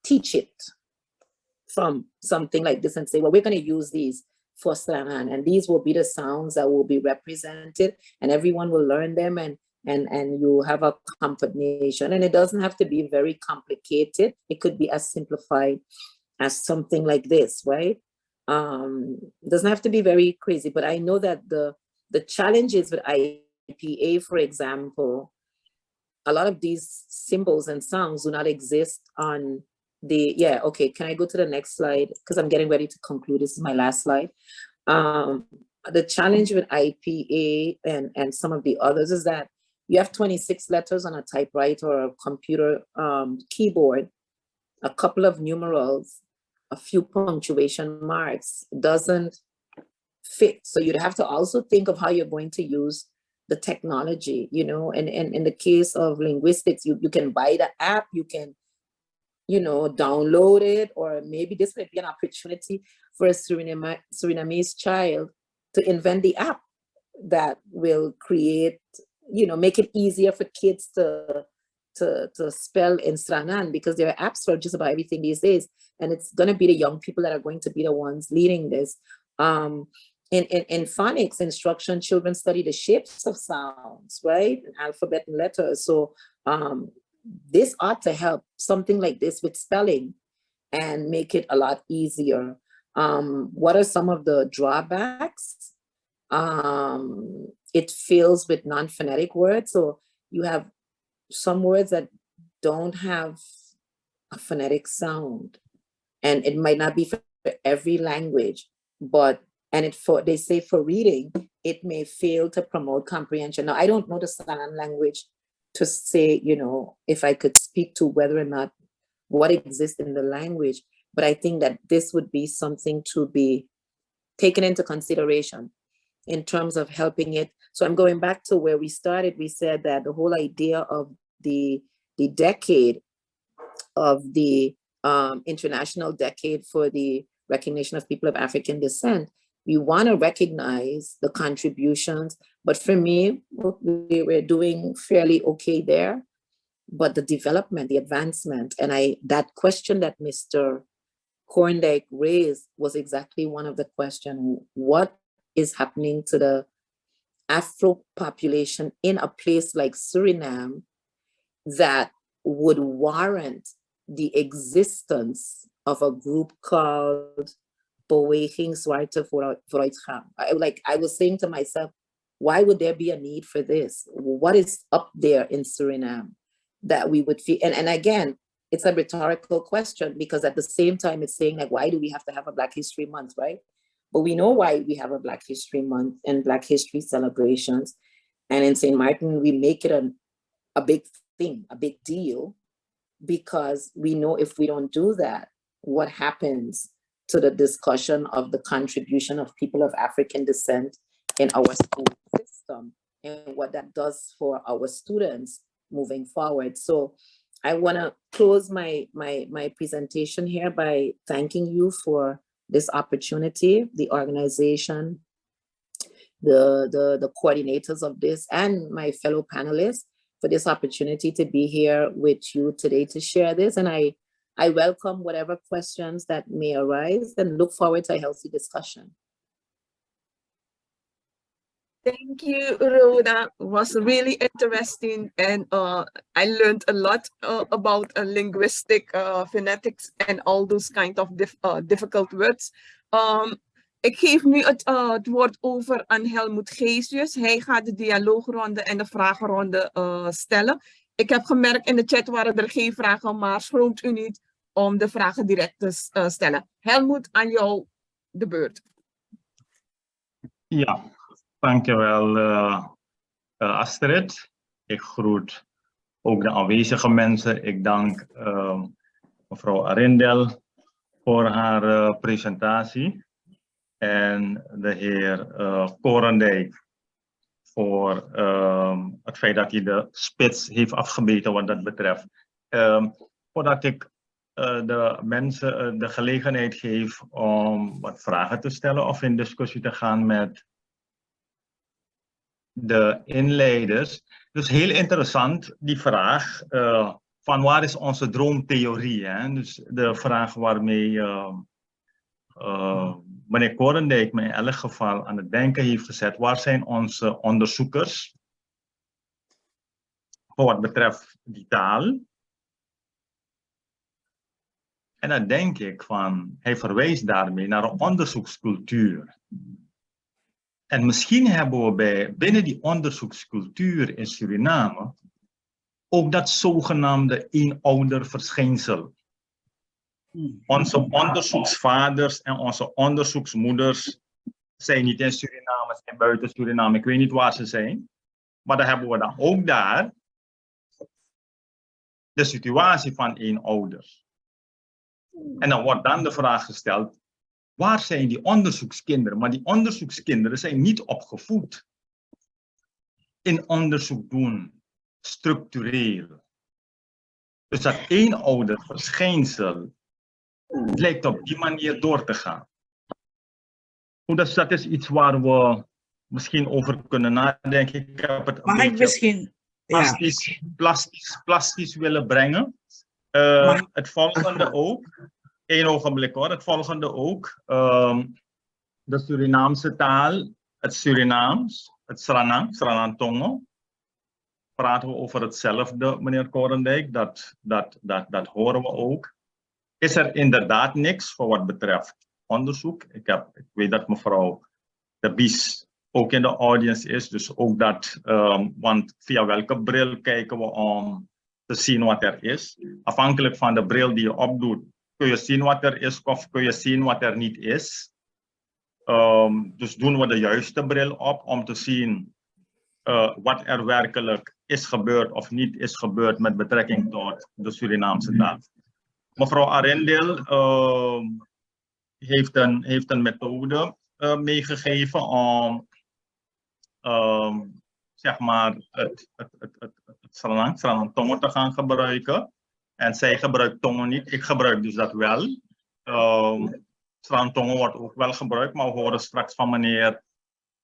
teach it from something like this and say, well, we're going to use these for Sranan, and these will be the sounds that will be represented, and everyone will learn them, and you have a combination. And it doesn't have to be very complicated. It could be as simplified as something like this, right? It doesn't have to be very crazy, but I know that the challenges with IPA, for example, a lot of these symbols and sounds do not exist on okay, can I go to the next slide? Because I'm getting ready to conclude. This is my last slide. The challenge with IPA and some of the others is that you have 26 letters on a typewriter or a computer keyboard, a couple of numerals, a few punctuation marks. It doesn't fit. So you'd have to also think of how you're going to use the technology, and in the case of linguistics, you can buy the app, you can download it, or maybe this might be an opportunity for a Surinamese child to invent the app that will create, make it easier for kids to spell in Sranan, because there are apps for just about everything these days. And it's going to be the young people that are going to be the ones leading this. In phonics instruction, children study the shapes of sounds, right? Alphabet and letters. So this ought to help something like this with spelling and make it a lot easier. What are some of the drawbacks? It fills with non-phonetic words. So you have some words that don't have a phonetic sound, and it might not be for every language, they say for reading, it may fail to promote comprehension. Now, I don't know the Sranan language to say, if I could speak to whether or not what exists in the language, but I think that this would be something to be taken into consideration in terms of helping it. So I'm going back to where we started. We said that the whole idea of the decade of the International Decade for the Recognition of People of African Descent, we want to recognize the contributions, but for me, we're doing fairly okay there. But the development, the advancement, and that question that Mr. Koorndijk raised was exactly one of the questions. What is happening to the Afro population in a place like Suriname that would warrant the existence of a group called Beweging Zwarte Vooruitgang? I was saying to myself, why would there be a need for this? What is up there in Suriname that we would feel? And again, it's a rhetorical question, because at the same time, it's saying, like, why do we have to have a Black History Month, right? But we know why we have a Black History Month and Black History celebrations. And in St. Martin, we make it a big thing, a big deal. because we know if we don't do that, what happens to the discussion of the contribution of people of African descent in our school system and what that does for our students moving forward. So I want to close my presentation here by thanking you for this opportunity, the organization, the coordinators of this, and my fellow panelists for this opportunity to be here with you today to share this. And I welcome whatever questions that may arise and look forward to a healthy discussion. Thank you, Rhoda. It was really interesting, and I learned a lot about linguistic phonetics and all those kind of difficult words. Ik geef nu het woord over aan Helmoet Geesius. Hij gaat de dialoogronde en de vragenronde stellen. Ik heb gemerkt in de chat waren er geen vragen, maar schroomt u niet om de vragen direct te stellen. Helmoet, aan jou de beurt. Ja, dankjewel Astrid. Ik groet ook de aanwezige mensen. Ik dank mevrouw Arrindell voor haar presentatie. En de heer Koorndijk voor het feit dat hij de spits heeft afgebeten wat dat betreft. Voordat ik de mensen de gelegenheid geef om wat vragen te stellen of in discussie te gaan met de inleiders. Dus heel interessant die vraag van waar is onze droomtheorie? Hè? Dus de vraag waarmee meneer Koorndijk me in elk geval aan het denken heeft gezet. Waar zijn onze onderzoekers voor wat betreft die taal? En dan denk ik van, hij verwijst daarmee naar een onderzoekscultuur. En misschien hebben we binnen die onderzoekscultuur in Suriname ook dat zogenaamde eenouderverschijnsel. Onze onderzoeksvaders en onze onderzoeksmoeders zijn niet in Suriname, zijn buiten Suriname. Ik weet niet waar ze zijn. Maar dan hebben we dan ook daar de situatie van eenouder. En dan wordt dan de vraag gesteld, waar zijn die onderzoekskinderen? Maar die onderzoekskinderen zijn niet opgevoed in onderzoek doen, structureel. Dus dat eenouderverschijnsel lijkt op die manier door te gaan. Dus dat is iets waar we misschien over kunnen nadenken. Ik heb het een beetje plastisch willen brengen. Het volgende ook. Eén ogenblik hoor. Het volgende ook. De Surinaamse taal. Het Surinaams. Het Sranan. Sranan Tongo. Praten we over hetzelfde, meneer Koorndijk. Dat horen we ook. Is er inderdaad niks voor wat betreft onderzoek? Ik weet dat mevrouw de Bies ook in de audience is. Dus ook dat, want via welke bril kijken we om te zien wat er is. Afhankelijk van de bril die je opdoet, kun je zien wat er is of kun je zien wat er niet is. Dus doen we de juiste bril op om te zien wat er werkelijk is gebeurd of niet is gebeurd met betrekking tot de Surinaamse taal. Mevrouw Arrindell heeft een methode meegegeven om zeg maar het Sranan Tongo te gaan gebruiken. En zij gebruikt Tongo niet, ik gebruik dus dat wel. Sranan Tongo wordt ook wel gebruikt, maar we horen straks van meneer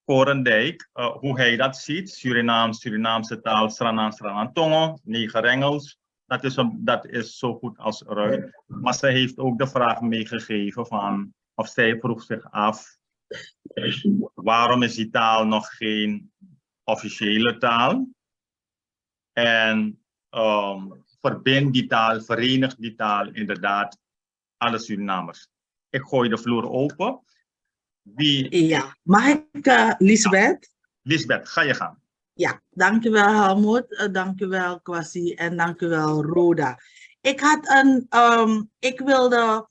Koorndijk hoe hij dat ziet. Surinaamse taal, Sranan Tongo, 9 rengels. Dat is zo goed als eruit. Maar zij heeft ook de vraag meegegeven van, of zij vroeg zich af, waarom is die taal nog geen officiële taal? En verbind die taal, verenig die taal inderdaad alle Surinamers. Ik gooi de vloer open. Ja, mag ik, Lisbeth? Lisbeth, ga je gang. Ja, dankjewel Helmoet, dankjewel Kwasi en dankjewel Rhoda. Ik wilde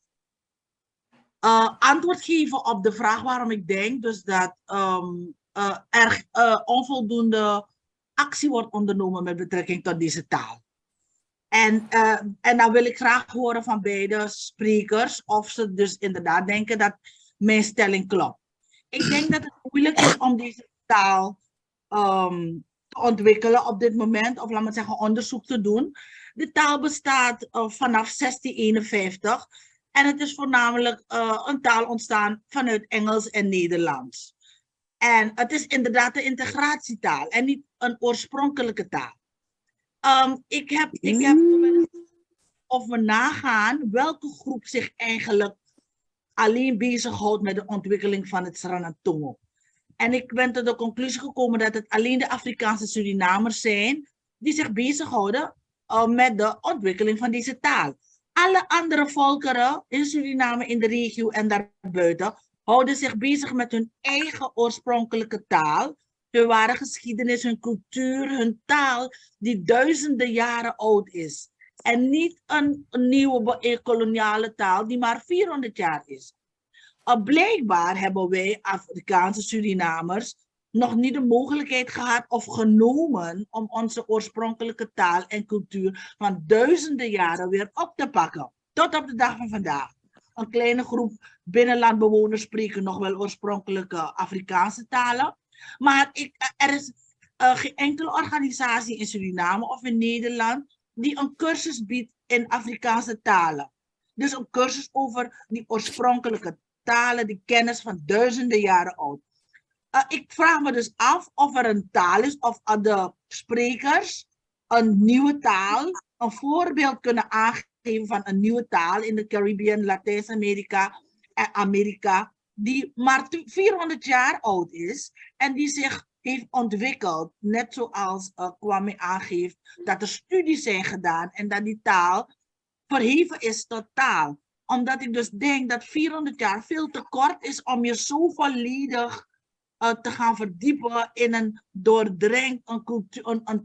antwoord geven op de vraag waarom ik denk dus dat er onvoldoende actie wordt ondernomen met betrekking tot deze taal. En dan wil ik graag horen van beide sprekers of ze dus inderdaad denken dat mijn stelling klopt. Ik denk dat het moeilijk is om deze taal te ontwikkelen op dit moment, of laat maar zeggen onderzoek te doen. De taal bestaat vanaf 1651 en het is voornamelijk een taal ontstaan vanuit Engels en Nederlands. En het is inderdaad een integratietaal en niet een oorspronkelijke taal. Ik heb of we nagaan welke groep zich eigenlijk alleen bezighoudt met de ontwikkeling van het Sranan. En ik ben tot de conclusie gekomen dat het alleen de Afrikaanse Surinamers zijn die zich bezighouden met de ontwikkeling van deze taal. Alle andere volkeren in Suriname, in de regio en daarbuiten houden zich bezig met hun eigen oorspronkelijke taal, hun ware geschiedenis, hun cultuur, hun taal, die duizenden jaren oud is. En niet een nieuwe koloniale taal die maar 400 jaar is. Blijkbaar hebben wij Afrikaanse Surinamers nog niet de mogelijkheid gehad of genomen om onze oorspronkelijke taal en cultuur van duizenden jaren weer op te pakken. Tot op de dag van vandaag. Een kleine groep binnenlandbewoners spreken nog wel oorspronkelijke Afrikaanse talen. Maar er is geen enkele organisatie in Suriname of in Nederland die een cursus biedt in Afrikaanse talen. Dus een cursus over die oorspronkelijke talen, die kennis van duizenden jaren oud. Ik vraag me dus af of er een taal is of de sprekers een nieuwe taal, een voorbeeld kunnen aangeven van een nieuwe taal in de Caribbean, Latijns-Amerika en Amerika, die maar 400 jaar oud is en die zich heeft ontwikkeld, net zoals Kwame aangeeft, dat er studies zijn gedaan en dat die taal verheven is tot taal. Omdat ik dus denk dat 400 jaar veel te kort is om je zo volledig te gaan verdiepen in een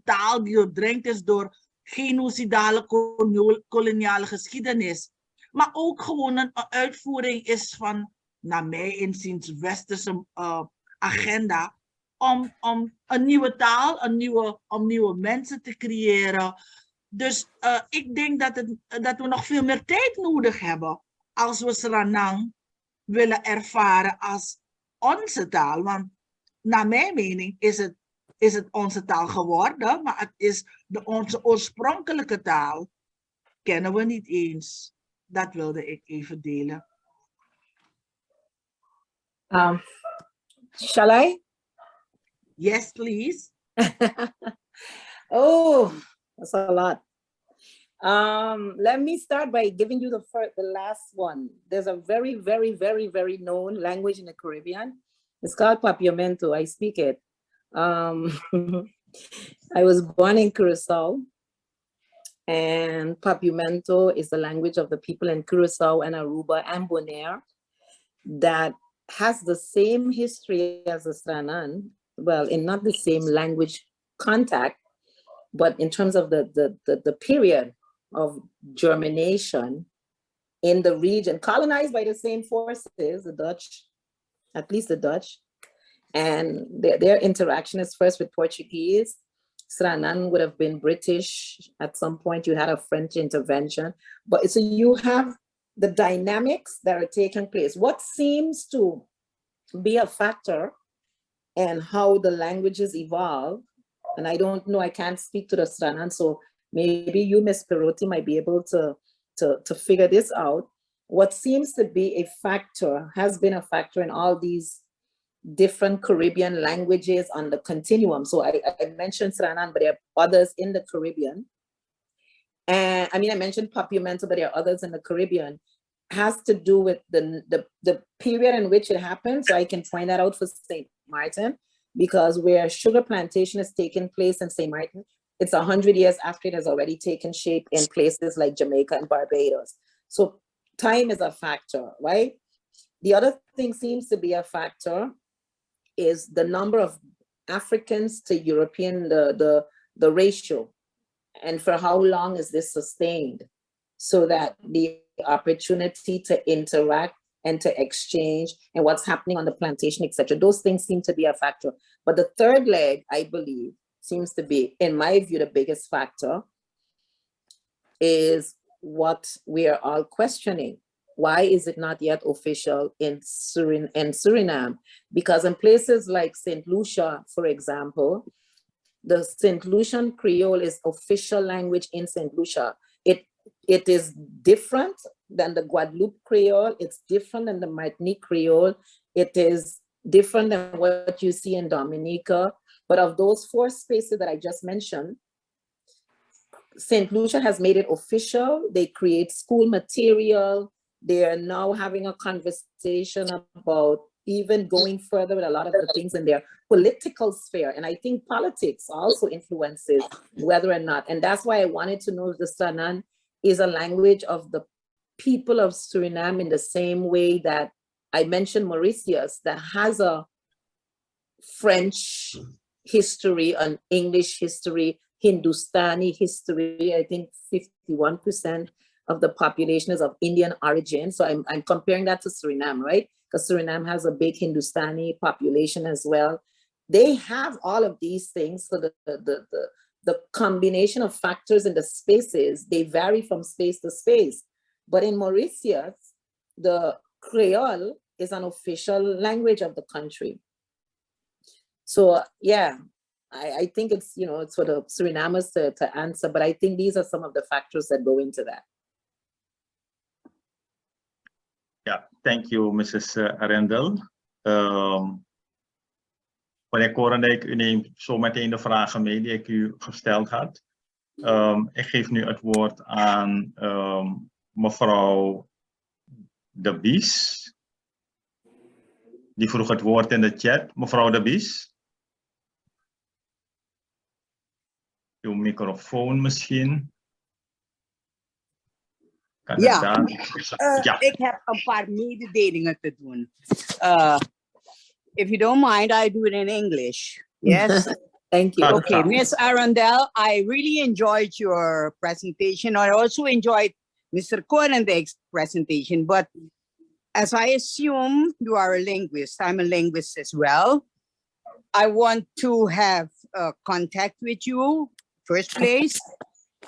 taal die doordrenkt is door genocidale koloniale geschiedenis. Maar ook gewoon een uitvoering is van, naar mij inziens, westerse agenda. Om een nieuwe taal, om nieuwe mensen te creëren. Dus ik denk dat we nog veel meer tijd nodig hebben als we Sranan willen ervaren als onze taal. Want naar mijn mening is het onze taal geworden, maar het is onze oorspronkelijke taal kennen we niet eens. Dat wilde ik even delen. Shall I? Yes, please. Oh, that's a lot. Let me start by giving you the last one. There's a very, very, very, very known language in the Caribbean. It's called Papiamento. I speak it. I was born in Curaçao, and Papiamento is the language of the people in Curaçao and Aruba and Bonaire that has the same history as the Sranan. Well, in not the same language contact, but in terms of the period of germination in the region, colonized by the same forces, the Dutch, at least the Dutch, and their interaction is first with Portuguese. Sranan would have been British. At some point you had a French intervention, but so you have the dynamics that are taking place. What seems to be a factor and how the languages evolve, and I don't know, I can't speak to the Sranan, so maybe you, Ms. Perotti, might be able to figure this out. What seems to be a factor, has been a factor in all these different Caribbean languages on the continuum. So I mentioned Sranan, but there are others in the Caribbean. And I mean, I mentioned Papiamento, but there are others in the Caribbean. Has to do with the period in which it happened. So I can point that out for St. Martin, because where sugar plantation is taking place in St. Martin, it's 100 years after it has already taken shape in places like Jamaica and Barbados. So time is a factor, right? The other thing seems to be a factor is the number of Africans to European, the ratio, and for how long is this sustained, so that the opportunity to interact and to exchange and what's happening on the plantation, etc. Those things seem to be a factor. But the third leg, I believe, seems to be, in my view, the biggest factor is what we are all questioning. Why is it not yet official in Suriname? Because in places like St. Lucia, for example, the St. Lucian Creole is official language in St. Lucia. It is different than the Guadeloupe Creole. It's different than the Martinique Creole. It is different than what you see in Dominica. But of those 4 spaces that I just mentioned, St. Lucia has made it official. They create school material. They are now having a conversation about even going further with a lot of the things in their political sphere. And I think politics also influences whether or not, and that's why I wanted to know if the Sranan is a language of the people of Suriname in the same way that I mentioned Mauritius, that has a French history, an English history, Hindustani history. I think 51% of the population is of Indian origin. So I'm comparing that to Suriname, right? Because Suriname has a big Hindustani population as well. They have all of these things. So the combination of factors in the spaces, they vary from space to space. But in Mauritius, the Creole is an official language of the country. So yeah, I think it's, it's for the Surinamers to answer, but I think these are some of the factors that go into that. Ja, thank you, Mrs. Arrindell. Meneer Koorndijk, u neemt zo meteen de vragen mee die ik u gesteld had. Ik geef nu het woord aan mevrouw De Bies. Die vroeg het woord in de chat. Mevrouw De Bies. Uw microfoon misschien. Ja, ik heb een paar mededelingen te doen. If you don't mind, I do it in English. Yes? Thank you. Okay, Ms. Arrindell, I really enjoyed your presentation. I also enjoyed Mr. Koorndijk's presentation, but as I assume you are a linguist, I'm a linguist as well. I want to have contact with you, first place.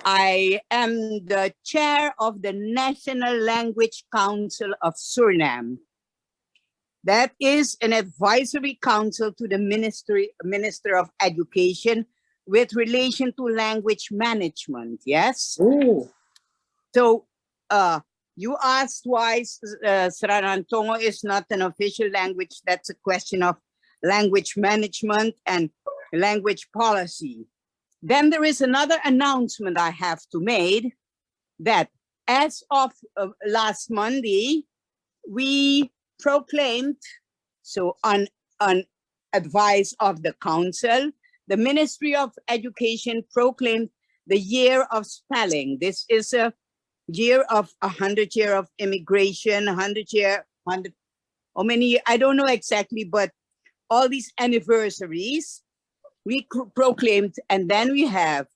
I am the chair of the National Language Council of Suriname. That is an advisory council to the Minister of Education with relation to language management, yes? Ooh. So you asked why Sranan Tongo is not an official language. That's a question of language management and language policy. Then there is another announcement I have to make, that as of last Monday, we proclaimed, so on advice of the council, the Ministry of Education proclaimed the year of spelling. This is a year of 100 year of immigration, 100 how many, I don't know exactly, but all these anniversaries we proclaimed, and then we have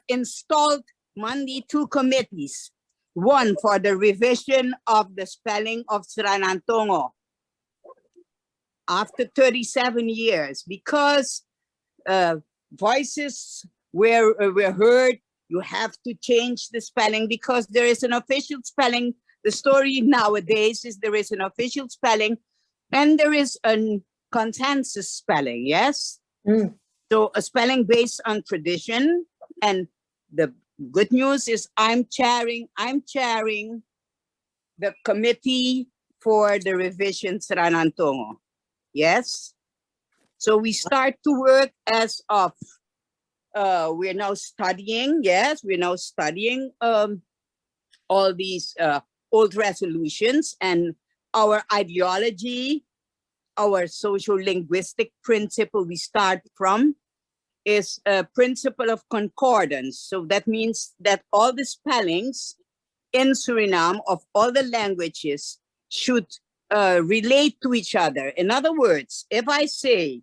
installed Monday 2 committees. One for the revision of the spelling of Sranan Tongo after 37 years, because voices were heard, you have to change the spelling because there is an official spelling. The story nowadays is there is an official spelling and there is a consensus spelling, yes? Mm. So a spelling based on tradition, and the good news is I'm chairing the committee for the revision Sranan Tongo. Yes. So we start to work as of we're now studying. Yes, we're now studying all these old resolutions, and our ideology, our social linguistic principle we start from is a principle of concordance. So that means that all the spellings in Suriname of all the languages should relate to each other. In other words, if I say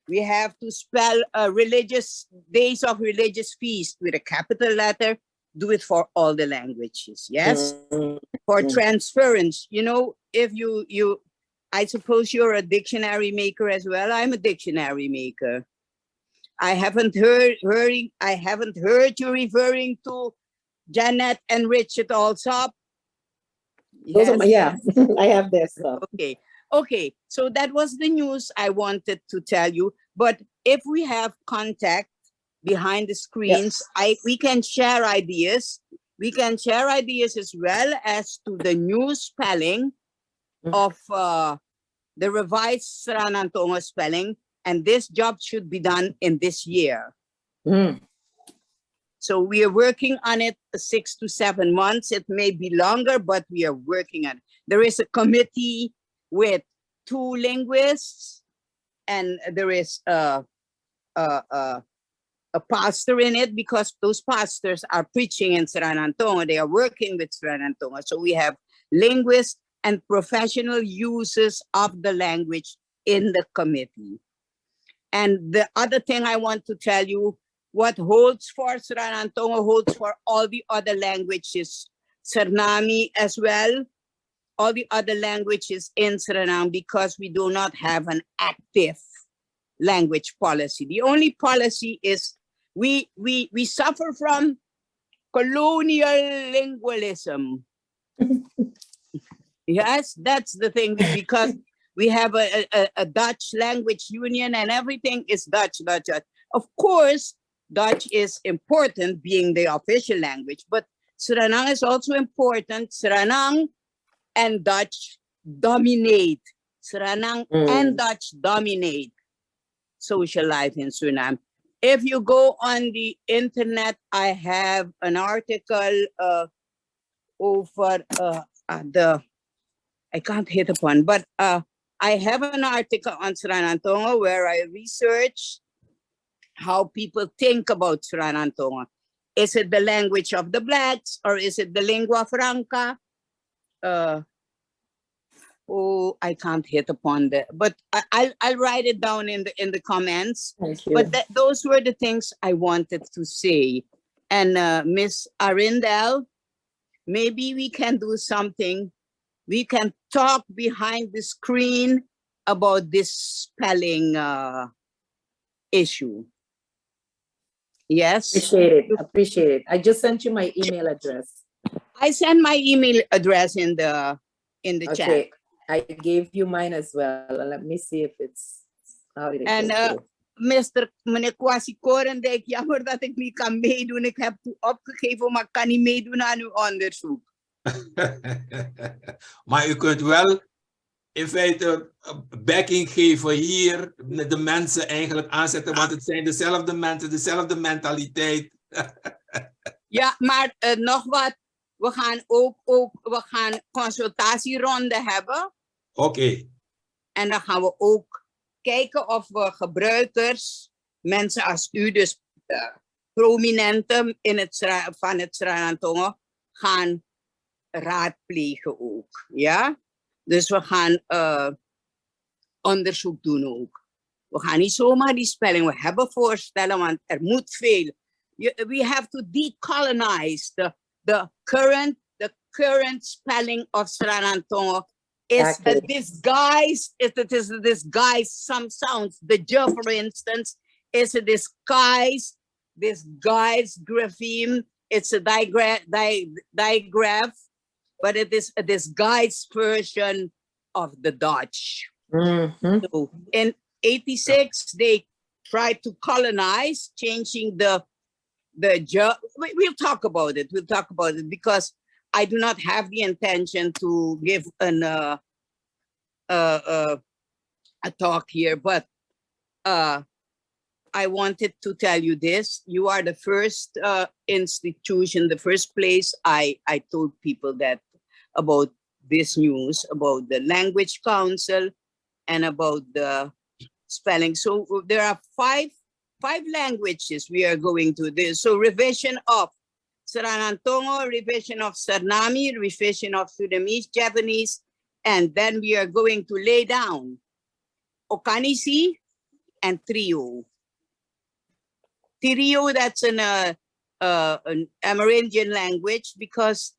we have to spell religious days of religious feast with a capital letter, do it for all the languages, yes? For transference, you know, if you I suppose you're a dictionary maker as well. I'm a dictionary maker. I haven't heard you referring to Janet and Richard also. Those are my, yeah, I have their stuff. Okay. Okay. So that was the news I wanted to tell you. But if we have contact behind the screens, we can share ideas. We can share ideas as well as to the new spelling of the revised Sranan Tongo spelling. And this job should be done in this year. So we are working on it 6 to 7 months. It may be longer, but we are working on it. There is a committee with 2 linguists, and there is a pastor in it, because those pastors are preaching in Sranan Tongo. They are working with Sranan Tongo. So we have linguists and professional users of the language in the committee. And the other thing I want to tell you, what holds for Sranan Tongo holds for all the other languages, Suriname as well, all the other languages in Suriname, because we do not have an active language policy. The only policy is we suffer from colonial lingualism. Yes, that's the thing, because we have a Dutch language union and everything is Dutch. Of course, Dutch is important, being the official language, but Suriname is also important. Suriname and Dutch dominate. Suriname and Dutch dominate social life in Suriname. If you go on the internet, I have an article over I can't hit upon, but I have an article on Sranan Tongo where I research how people think about Sranan Tongo. Is it the language of the blacks, or is it the lingua franca? Oh, I can't hit upon that, but I'll write it down in the comments. Thank you. But those were the things I wanted to say. And Miss Arrindell, maybe we can do something. We can talk behind the screen about this spelling issue. Yes. Appreciate it. I just sent you my email address. I sent my email address in the chat. I gave you mine as well. Let me see if it's how did it En meneer Kwasi Koorndijk, jammer dat ik niet kan meedoen. Ik heb opgegeven, maar ik kan niet meedoen aan uw onderzoek. Maar u kunt wel in feite backing geven hier, de mensen eigenlijk aanzetten, want het zijn dezelfde mensen, dezelfde mentaliteit. Ja, maar nog wat. We gaan we gaan consultatieronde hebben. Oké. En dan gaan we ook kijken of we gebruikers, mensen als u, dus prominenten van het Sranan Tongo, gaan raadplegen ook. Ja? Dus we gaan onderzoek doen ook. We gaan niet zomaar die spelling, we hebben voorstellen, want er moet veel. We have to decolonize the current spelling of Sranan Tongo is the disguise. It is the disguise. Some sounds. The J, for instance, is a disguise grapheme. It's a digraph, but it is a disguised version of the Dutch. So in '86, they tried to colonize, changing the J. We'll talk about it. We'll talk about it because I do not have the intention to give a talk here, but I wanted to tell you this. You are the first institution, the first place I told people that about this news, about the Language Council and about the spelling. So there are five languages we are going to this. So revision of Sranan Tongo, revision of Suriname, revision of Sudanese, Japanese, and then we are going to lay down Okanisi and Trio. Trio, that's an Amerindian language, because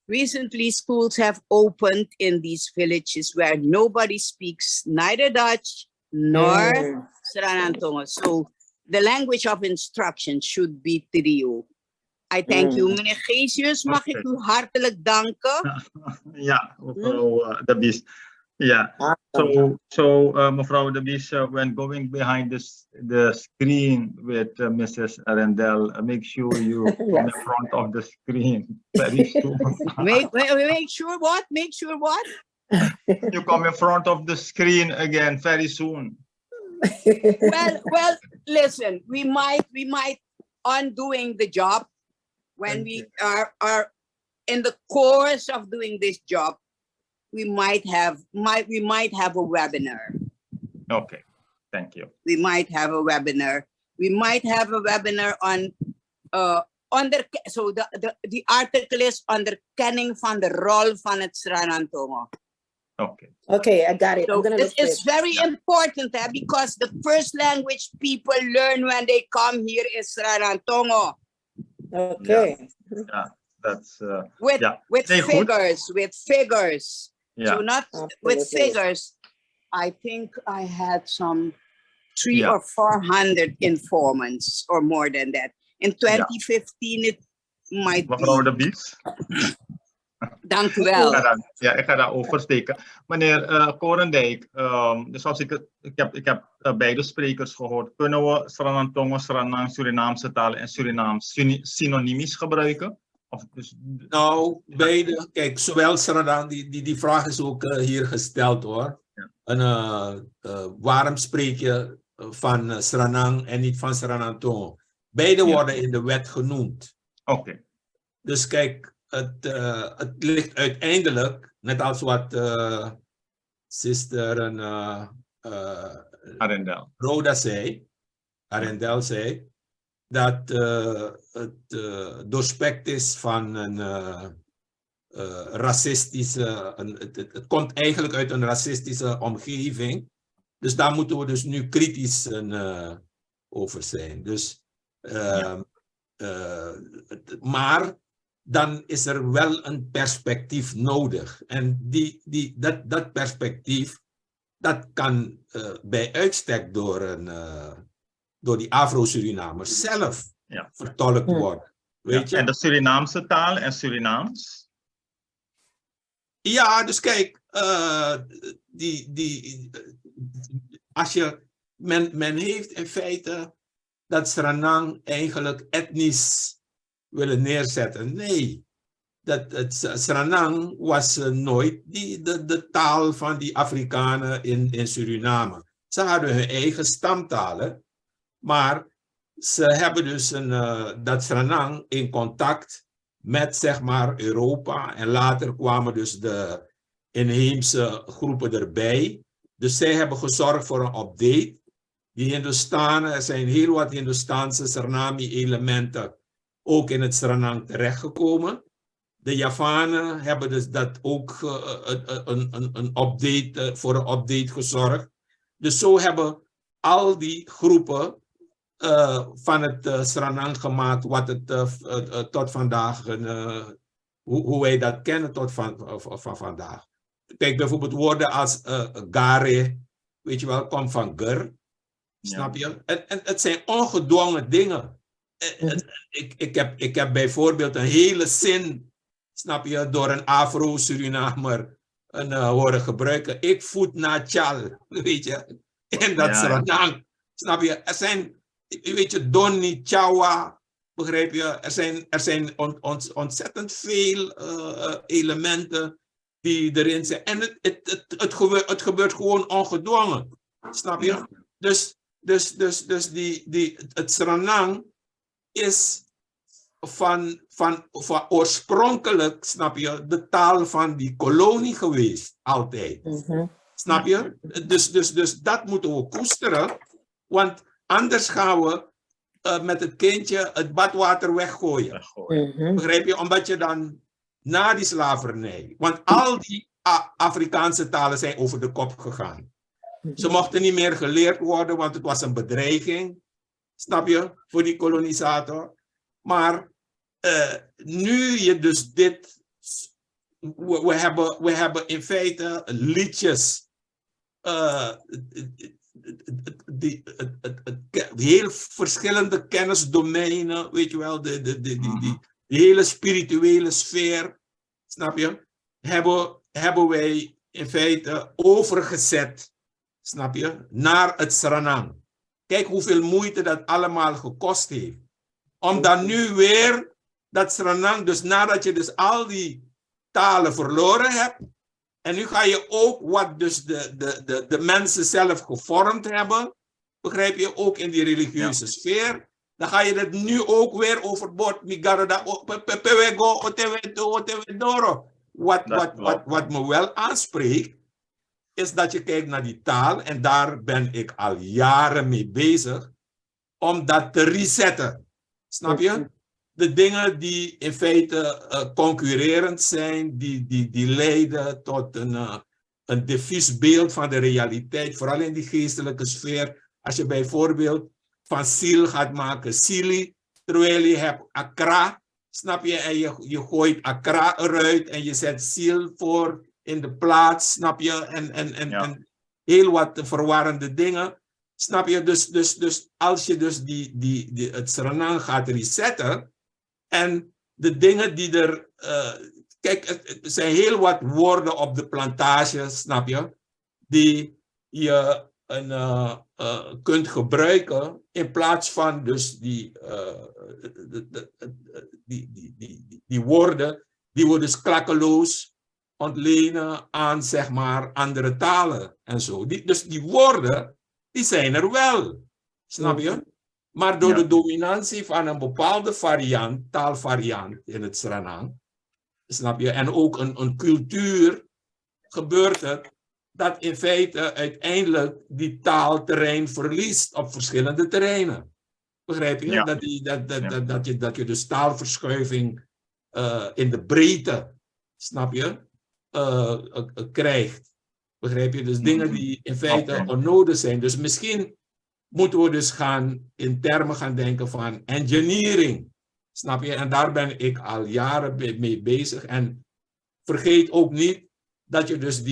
recently schools have opened in these villages where nobody speaks neither Dutch nor Sranan Tongo. So the language of instruction should be Trio. I thank you, meneer Geesius. Mag ik u hartelijk danken? Ja, mevrouw de Bies. Yeah. So mevrouw de Bies, when going behind the screen with Mrs. Arrindell, make sure you come in front of the screen very soon. Make sure what? Make sure what? You come in front of the screen again very soon. Well, listen, we might on doing the job when we are in the course of doing this job. We might have a webinar. Okay, thank you. We might have a webinar. We might have a webinar on the article is onderkenning van de rol van het Sranan Tongo. Okay. Okay, I got it. So it's very important because the first language people learn when they come here is Sranan Tongo. Okay. Yeah, that's with figures. Yeah. So not with figures. I think I had some 300 or 400 informants or more than that. In 2015 it might Mevrouw be. de Bies. Dank u wel. Ik ga daar oversteken. Meneer Koorndijk, dus als ik heb beide sprekers gehoord. Kunnen we Sranan Tongo, Sranan, Surinaamse talen en Surinaams synonimisch gebruiken? Nou, beide. Kijk, zowel Sranan, die vraag is ook hier gesteld hoor. Ja. En waarom spreek je van Sranan en niet van Sranan Tongo? Beide worden in de wet genoemd. Oké. Dus kijk, het ligt uiteindelijk, net als wat sister Rhoda Arrindell zei, dat het doorspekt is van een racistische, het komt eigenlijk uit een racistische omgeving. Dus daar moeten we dus nu kritisch over zijn. Dus, maar dan is er wel een perspectief nodig. En dat perspectief, dat kan bij uitstek door die Afro-Surinamers zelf vertolkt worden. Weet je? En de Surinaamse taal en Surinaams? Ja, dus kijk, men heeft in feite dat Sranan eigenlijk etnisch willen neerzetten. Nee, Sranan was nooit de taal van die Afrikanen in Suriname. Ze hadden hun eigen stamtalen, maar ze hebben dus dat Sranan in contact met zeg maar Europa en later kwamen dus de inheemse groepen erbij. Dus zij hebben gezorgd voor een update. Die Hindustanen, er zijn heel wat Hindustaanse Sranami-elementen ook in het Sranan terechtgekomen. De Javanen hebben dus dat ook voor een update gezorgd. Dus zo hebben al die groepen van het Sranan gemaakt wat het tot vandaag, hoe wij dat kennen tot van vandaag. Kijk, bijvoorbeeld woorden als gare, weet je wel, komt van ger. Snap je? En het zijn ongedwongen dingen. Ik heb bijvoorbeeld een hele zin, snap je, door een Afro-Surinamer horen gebruiken. Ik voed naar Tjal, weet je. En dat Sranan, snap je. Er zijn, weet je, Donni, Chawa, begrijp je. Er zijn ontzettend veel elementen die erin zijn. En het gebeurt gewoon ongedwongen, snap je. Dus het Sranan is van oorspronkelijk, snap je, de taal van die kolonie geweest, altijd. Snap je? Dus dat moeten we koesteren, want anders gaan we met het kindje het badwater weggooien. Begrijp je? Omdat je dan na die slavernij, want al die Afrikaanse talen zijn over de kop gegaan. Ze mochten niet meer geleerd worden, want het was een bedreiging, snap je, voor die kolonisator. Maar nu je dus dit, we hebben in feite liedjes, het heel verschillende kennisdomeinen, weet je wel, die hele spirituele sfeer, snap je, hebben wij in feite overgezet, snap je, naar het Sranan. Kijk hoeveel moeite dat allemaal gekost heeft. Om dan nu weer dat Sranan, dus nadat je dus al die talen verloren hebt, en nu ga je ook wat dus de mensen zelf gevormd hebben, begrijp je, ook in die religieuze sfeer, dan ga je dat nu ook weer overboord. Wat me wel aanspreekt, is dat je kijkt naar die taal, en daar ben ik al jaren mee bezig, om dat te resetten. Snap je? De dingen die in feite concurrerend zijn, die leiden tot een diffuus beeld van de realiteit, vooral in die geestelijke sfeer. Als je bijvoorbeeld van ziel gaat maken, sili, terwijl je hebt Accra, snap je, en je gooit Accra eruit en je zet ziel voor in de plaats, snap je, en heel wat verwarrende dingen, snap je, dus als je dus het Sranan gaat resetten, en de dingen die er, kijk, er zijn heel wat woorden op de plantage, snap je, die je kunt gebruiken in plaats van dus die woorden die we dus klakkeloos ontlenen aan, zeg maar, andere talen en zo. Dus die woorden, die zijn er wel, snap je? Maar door de dominantie van een bepaalde variant, taalvariant in het Sranan, snap je, en ook een cultuur, gebeurt het dat in feite uiteindelijk die taal terrein verliest op verschillende terreinen. Begrijp je? Ja. Dat je dus taalverschuiving in de breedte, snap je, krijgt. Begrijp je? Dus dingen die in feite onnodig zijn. Dus misschien moeten we dus in termen gaan denken van engineering. Snap je? En daar ben ik al jaren mee bezig. En vergeet ook niet dat je dus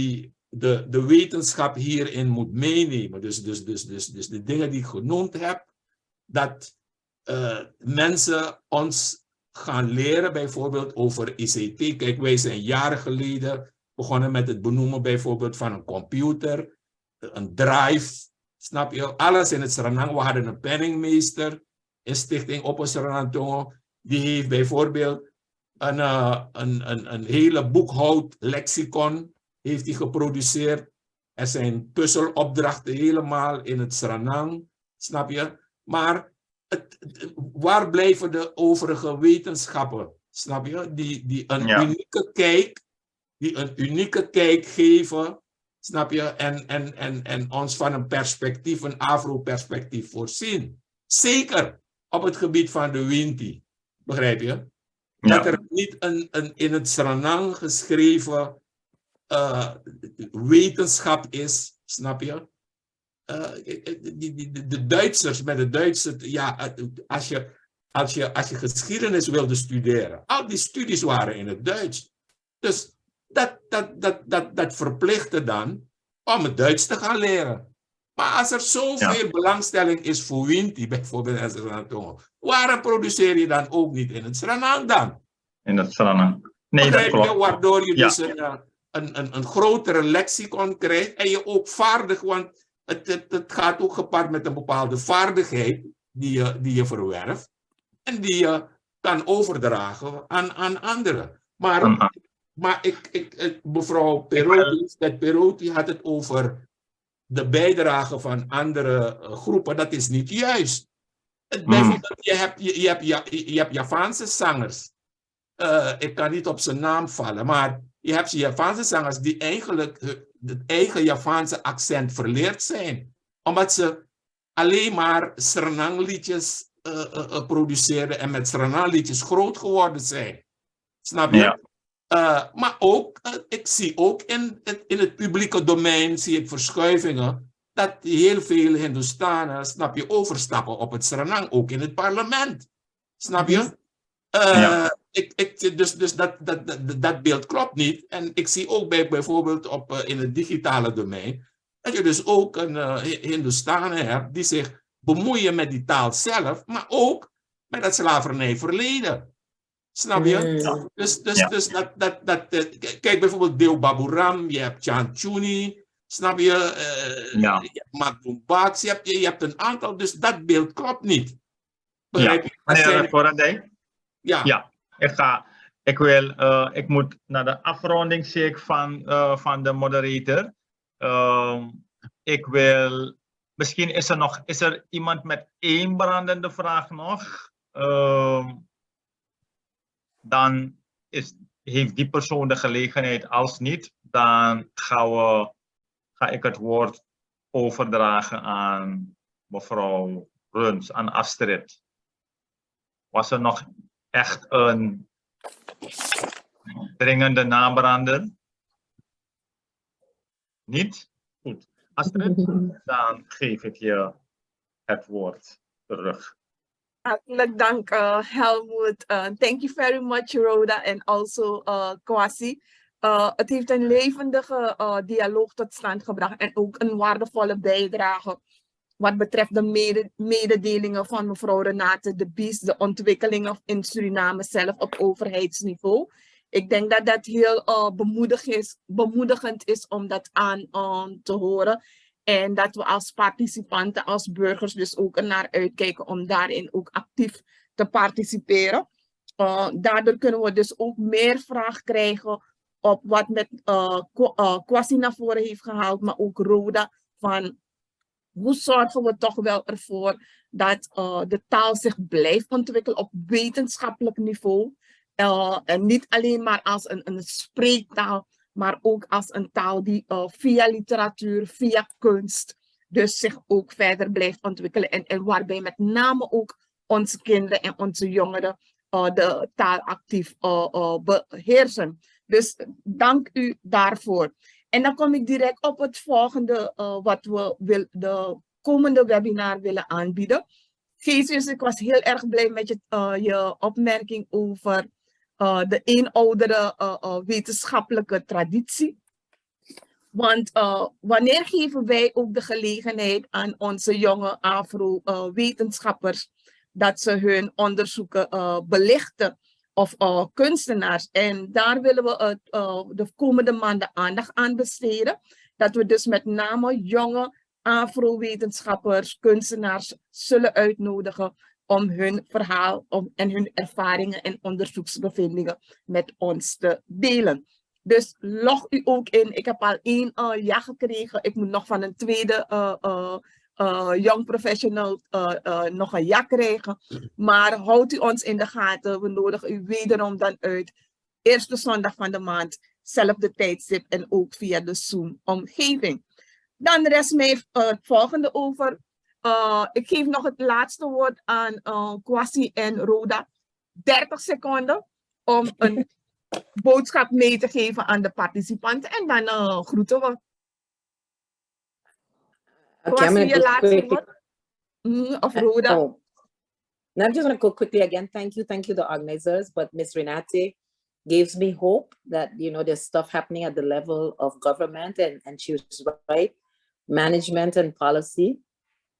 de wetenschap hierin moet meenemen. Dus de dingen die ik genoemd heb, dat mensen ons gaan leren, bijvoorbeeld over ICT. Kijk, wij zijn jaren geleden begonnen met het benoemen bijvoorbeeld van een computer, een drive, snap je? Alles in het Sranan. We hadden een penningmeester in Stichting Op Sranan Tongo. Die heeft bijvoorbeeld een hele boekhoudlexicon heeft hij geproduceerd. Er zijn puzzelopdrachten helemaal in het Sranan, snap je? Maar waar blijven de overige wetenschappen, snap je? Die een unieke kijk geven, snap je? En ons van een perspectief, een Afro-perspectief voorzien. Zeker op het gebied van de Winti, begrijp je? Dat er niet een in het Sranan geschreven wetenschap is, snap je? De Duitsers, met de Duitsers, ja, als je geschiedenis wilde studeren, al die studies waren in het Duits. Dus dat verplichtte dan om het Duits te gaan leren. Maar als er zoveel belangstelling is voor Winti, bijvoorbeeld in Sranan, waarom produceer je dan ook niet in het Sranan dan? In het Sranan. Nee, dat klopt. Waardoor je dus een grotere lexicon krijgt en je ook vaardig, want het gaat ook gepaard met een bepaalde vaardigheid die je verwerft en die je kan overdragen aan anderen. Maar mevrouw Perotti had het over de bijdrage van andere groepen. Dat is niet juist. Bijvoorbeeld, je hebt Javaanse zangers. Ik kan niet op zijn naam vallen, maar je hebt Javaanse zangers die eigenlijk het eigen Javaanse accent verleerd zijn. Omdat ze alleen maar Sranan liedjes produceerden en met Sranan liedjes groot geworden zijn. Snap je? Ja. Maar ook, ik zie ook in het publieke domein zie ik verschuivingen dat heel veel Hindoestanen, snap je, overstappen op het Sranan, ook in het parlement. Snap je? Dus dat beeld klopt niet. En ik zie ook bijvoorbeeld in het digitale domein, dat je dus ook een Hindoestanen hebt die zich bemoeien met die taal zelf, maar ook met het slavernijverleden. Snap je? Dus kijk bijvoorbeeld Deo Baburam, je hebt Chantuni, snap je? Je hebt Magdumbaks, je hebt een aantal, dus dat beeld klopt niet. Begrijp je? Meneer Koorndijk? Ja. Ik moet naar de afronding zie ik van de moderator. Misschien is er iemand met één brandende vraag nog. Dan heeft die persoon de gelegenheid. Als niet, dan ga ik het woord overdragen aan mevrouw Runs, aan Astrid. Was er nog echt een dringende nabrander? Niet? Goed. Astrid, dan geef ik je het woord terug. Hartelijk dank, Helmut. Thank you very much, Rhoda, en also Kwasi. Het heeft een levendige dialoog tot stand gebracht en ook een waardevolle bijdrage wat betreft de mededelingen van mevrouw Renate de Bies, de ontwikkelingen in Suriname zelf op overheidsniveau. Ik denk dat dat heel bemoedigend is om dat aan te horen. En dat we als participanten, als burgers dus ook ernaar uitkijken om daarin ook actief te participeren. Daardoor kunnen we dus ook meer vraag krijgen op wat met Kwasi naar voren heeft gehaald, maar ook Rhoda, van hoe zorgen we toch wel ervoor dat de taal zich blijft ontwikkelen op wetenschappelijk niveau. En niet alleen maar als een spreektaal, maar ook als een taal die via literatuur, via kunst, dus zich ook verder blijft ontwikkelen. En waarbij met name ook onze kinderen en onze jongeren de taal actief beheersen. Dus dank u daarvoor. En dan kom ik direct op het volgende wat we de komende webinar willen aanbieden. Geesjes, ik was heel erg blij met je opmerking over de eenoudige wetenschappelijke traditie. Want wanneer geven wij ook de gelegenheid aan onze jonge Afro-wetenschappers dat ze hun onderzoeken belichten, of kunstenaars. En daar willen we de komende maanden aandacht aan besteden. Dat we dus met name jonge Afro-wetenschappers, kunstenaars zullen uitnodigen om hun verhaal en hun ervaringen en onderzoeksbevindingen met ons te delen. Dus log u ook in. Ik heb al 1 ja gekregen. Ik moet nog van een tweede young professional nog een ja krijgen. Maar houdt u ons in de gaten. We nodigen u wederom dan uit. Eerste zondag van de maand. Zelfde tijdstip en ook via de Zoom-omgeving. Dan rest mij het volgende over. Ik geef nog het laatste woord aan Kwasi en Rhoda. 30 seconden om een boodschap mee te geven aan de participanten. En dan groeten we. Okay, I'm going to go quickly. Of Rhoda. Now I'm just going to go quickly again. Thank you the organizers. But Ms. Renate gives me hope that, you know, there's stuff happening at the level of government, and she was right. Management and policy,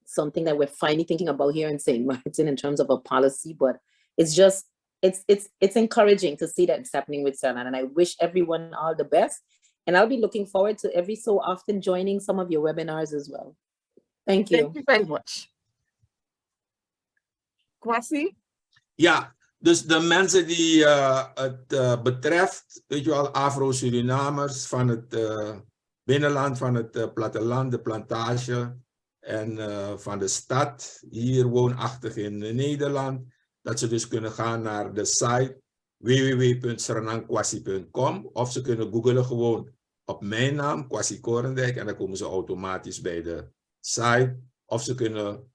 something that we're finally thinking about here in St. Martin in terms of a policy, but it's just, it's encouraging to see that it's happening with Sranan, and I wish everyone all the best. And I'll be looking forward to every so often joining some of your webinars as well. Thank you. Thank you very much. Kwasi? Ja, dus de mensen die het betreft, weet je wel, Afro-Surinamers van het binnenland, van het platteland, de plantage en van de stad, hier woonachtig in Nederland, dat ze dus kunnen gaan naar de site www.sranankwasi.com of ze kunnen googlen gewoon op mijn naam, Kwasi Koorndijk, en dan komen ze automatisch bij de site. Of ze kunnen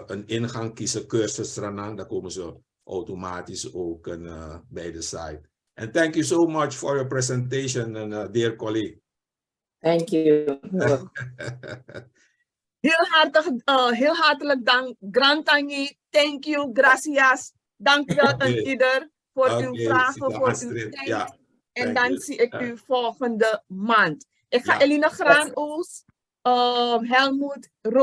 een ingang kiezen, cursus Sranan, dan komen ze automatisch ook bij de site. And thank you so much for your presentation, dear colleague. Thank you. Heel hartelijk dank. Grantangi, thank you, gracias. Dank u wel aan ieder voor uw vragen, voor uw tijd. Ja, en dan zie ik u volgende maand. Ik ga Elina Graanoos, Helmut, Rhoda.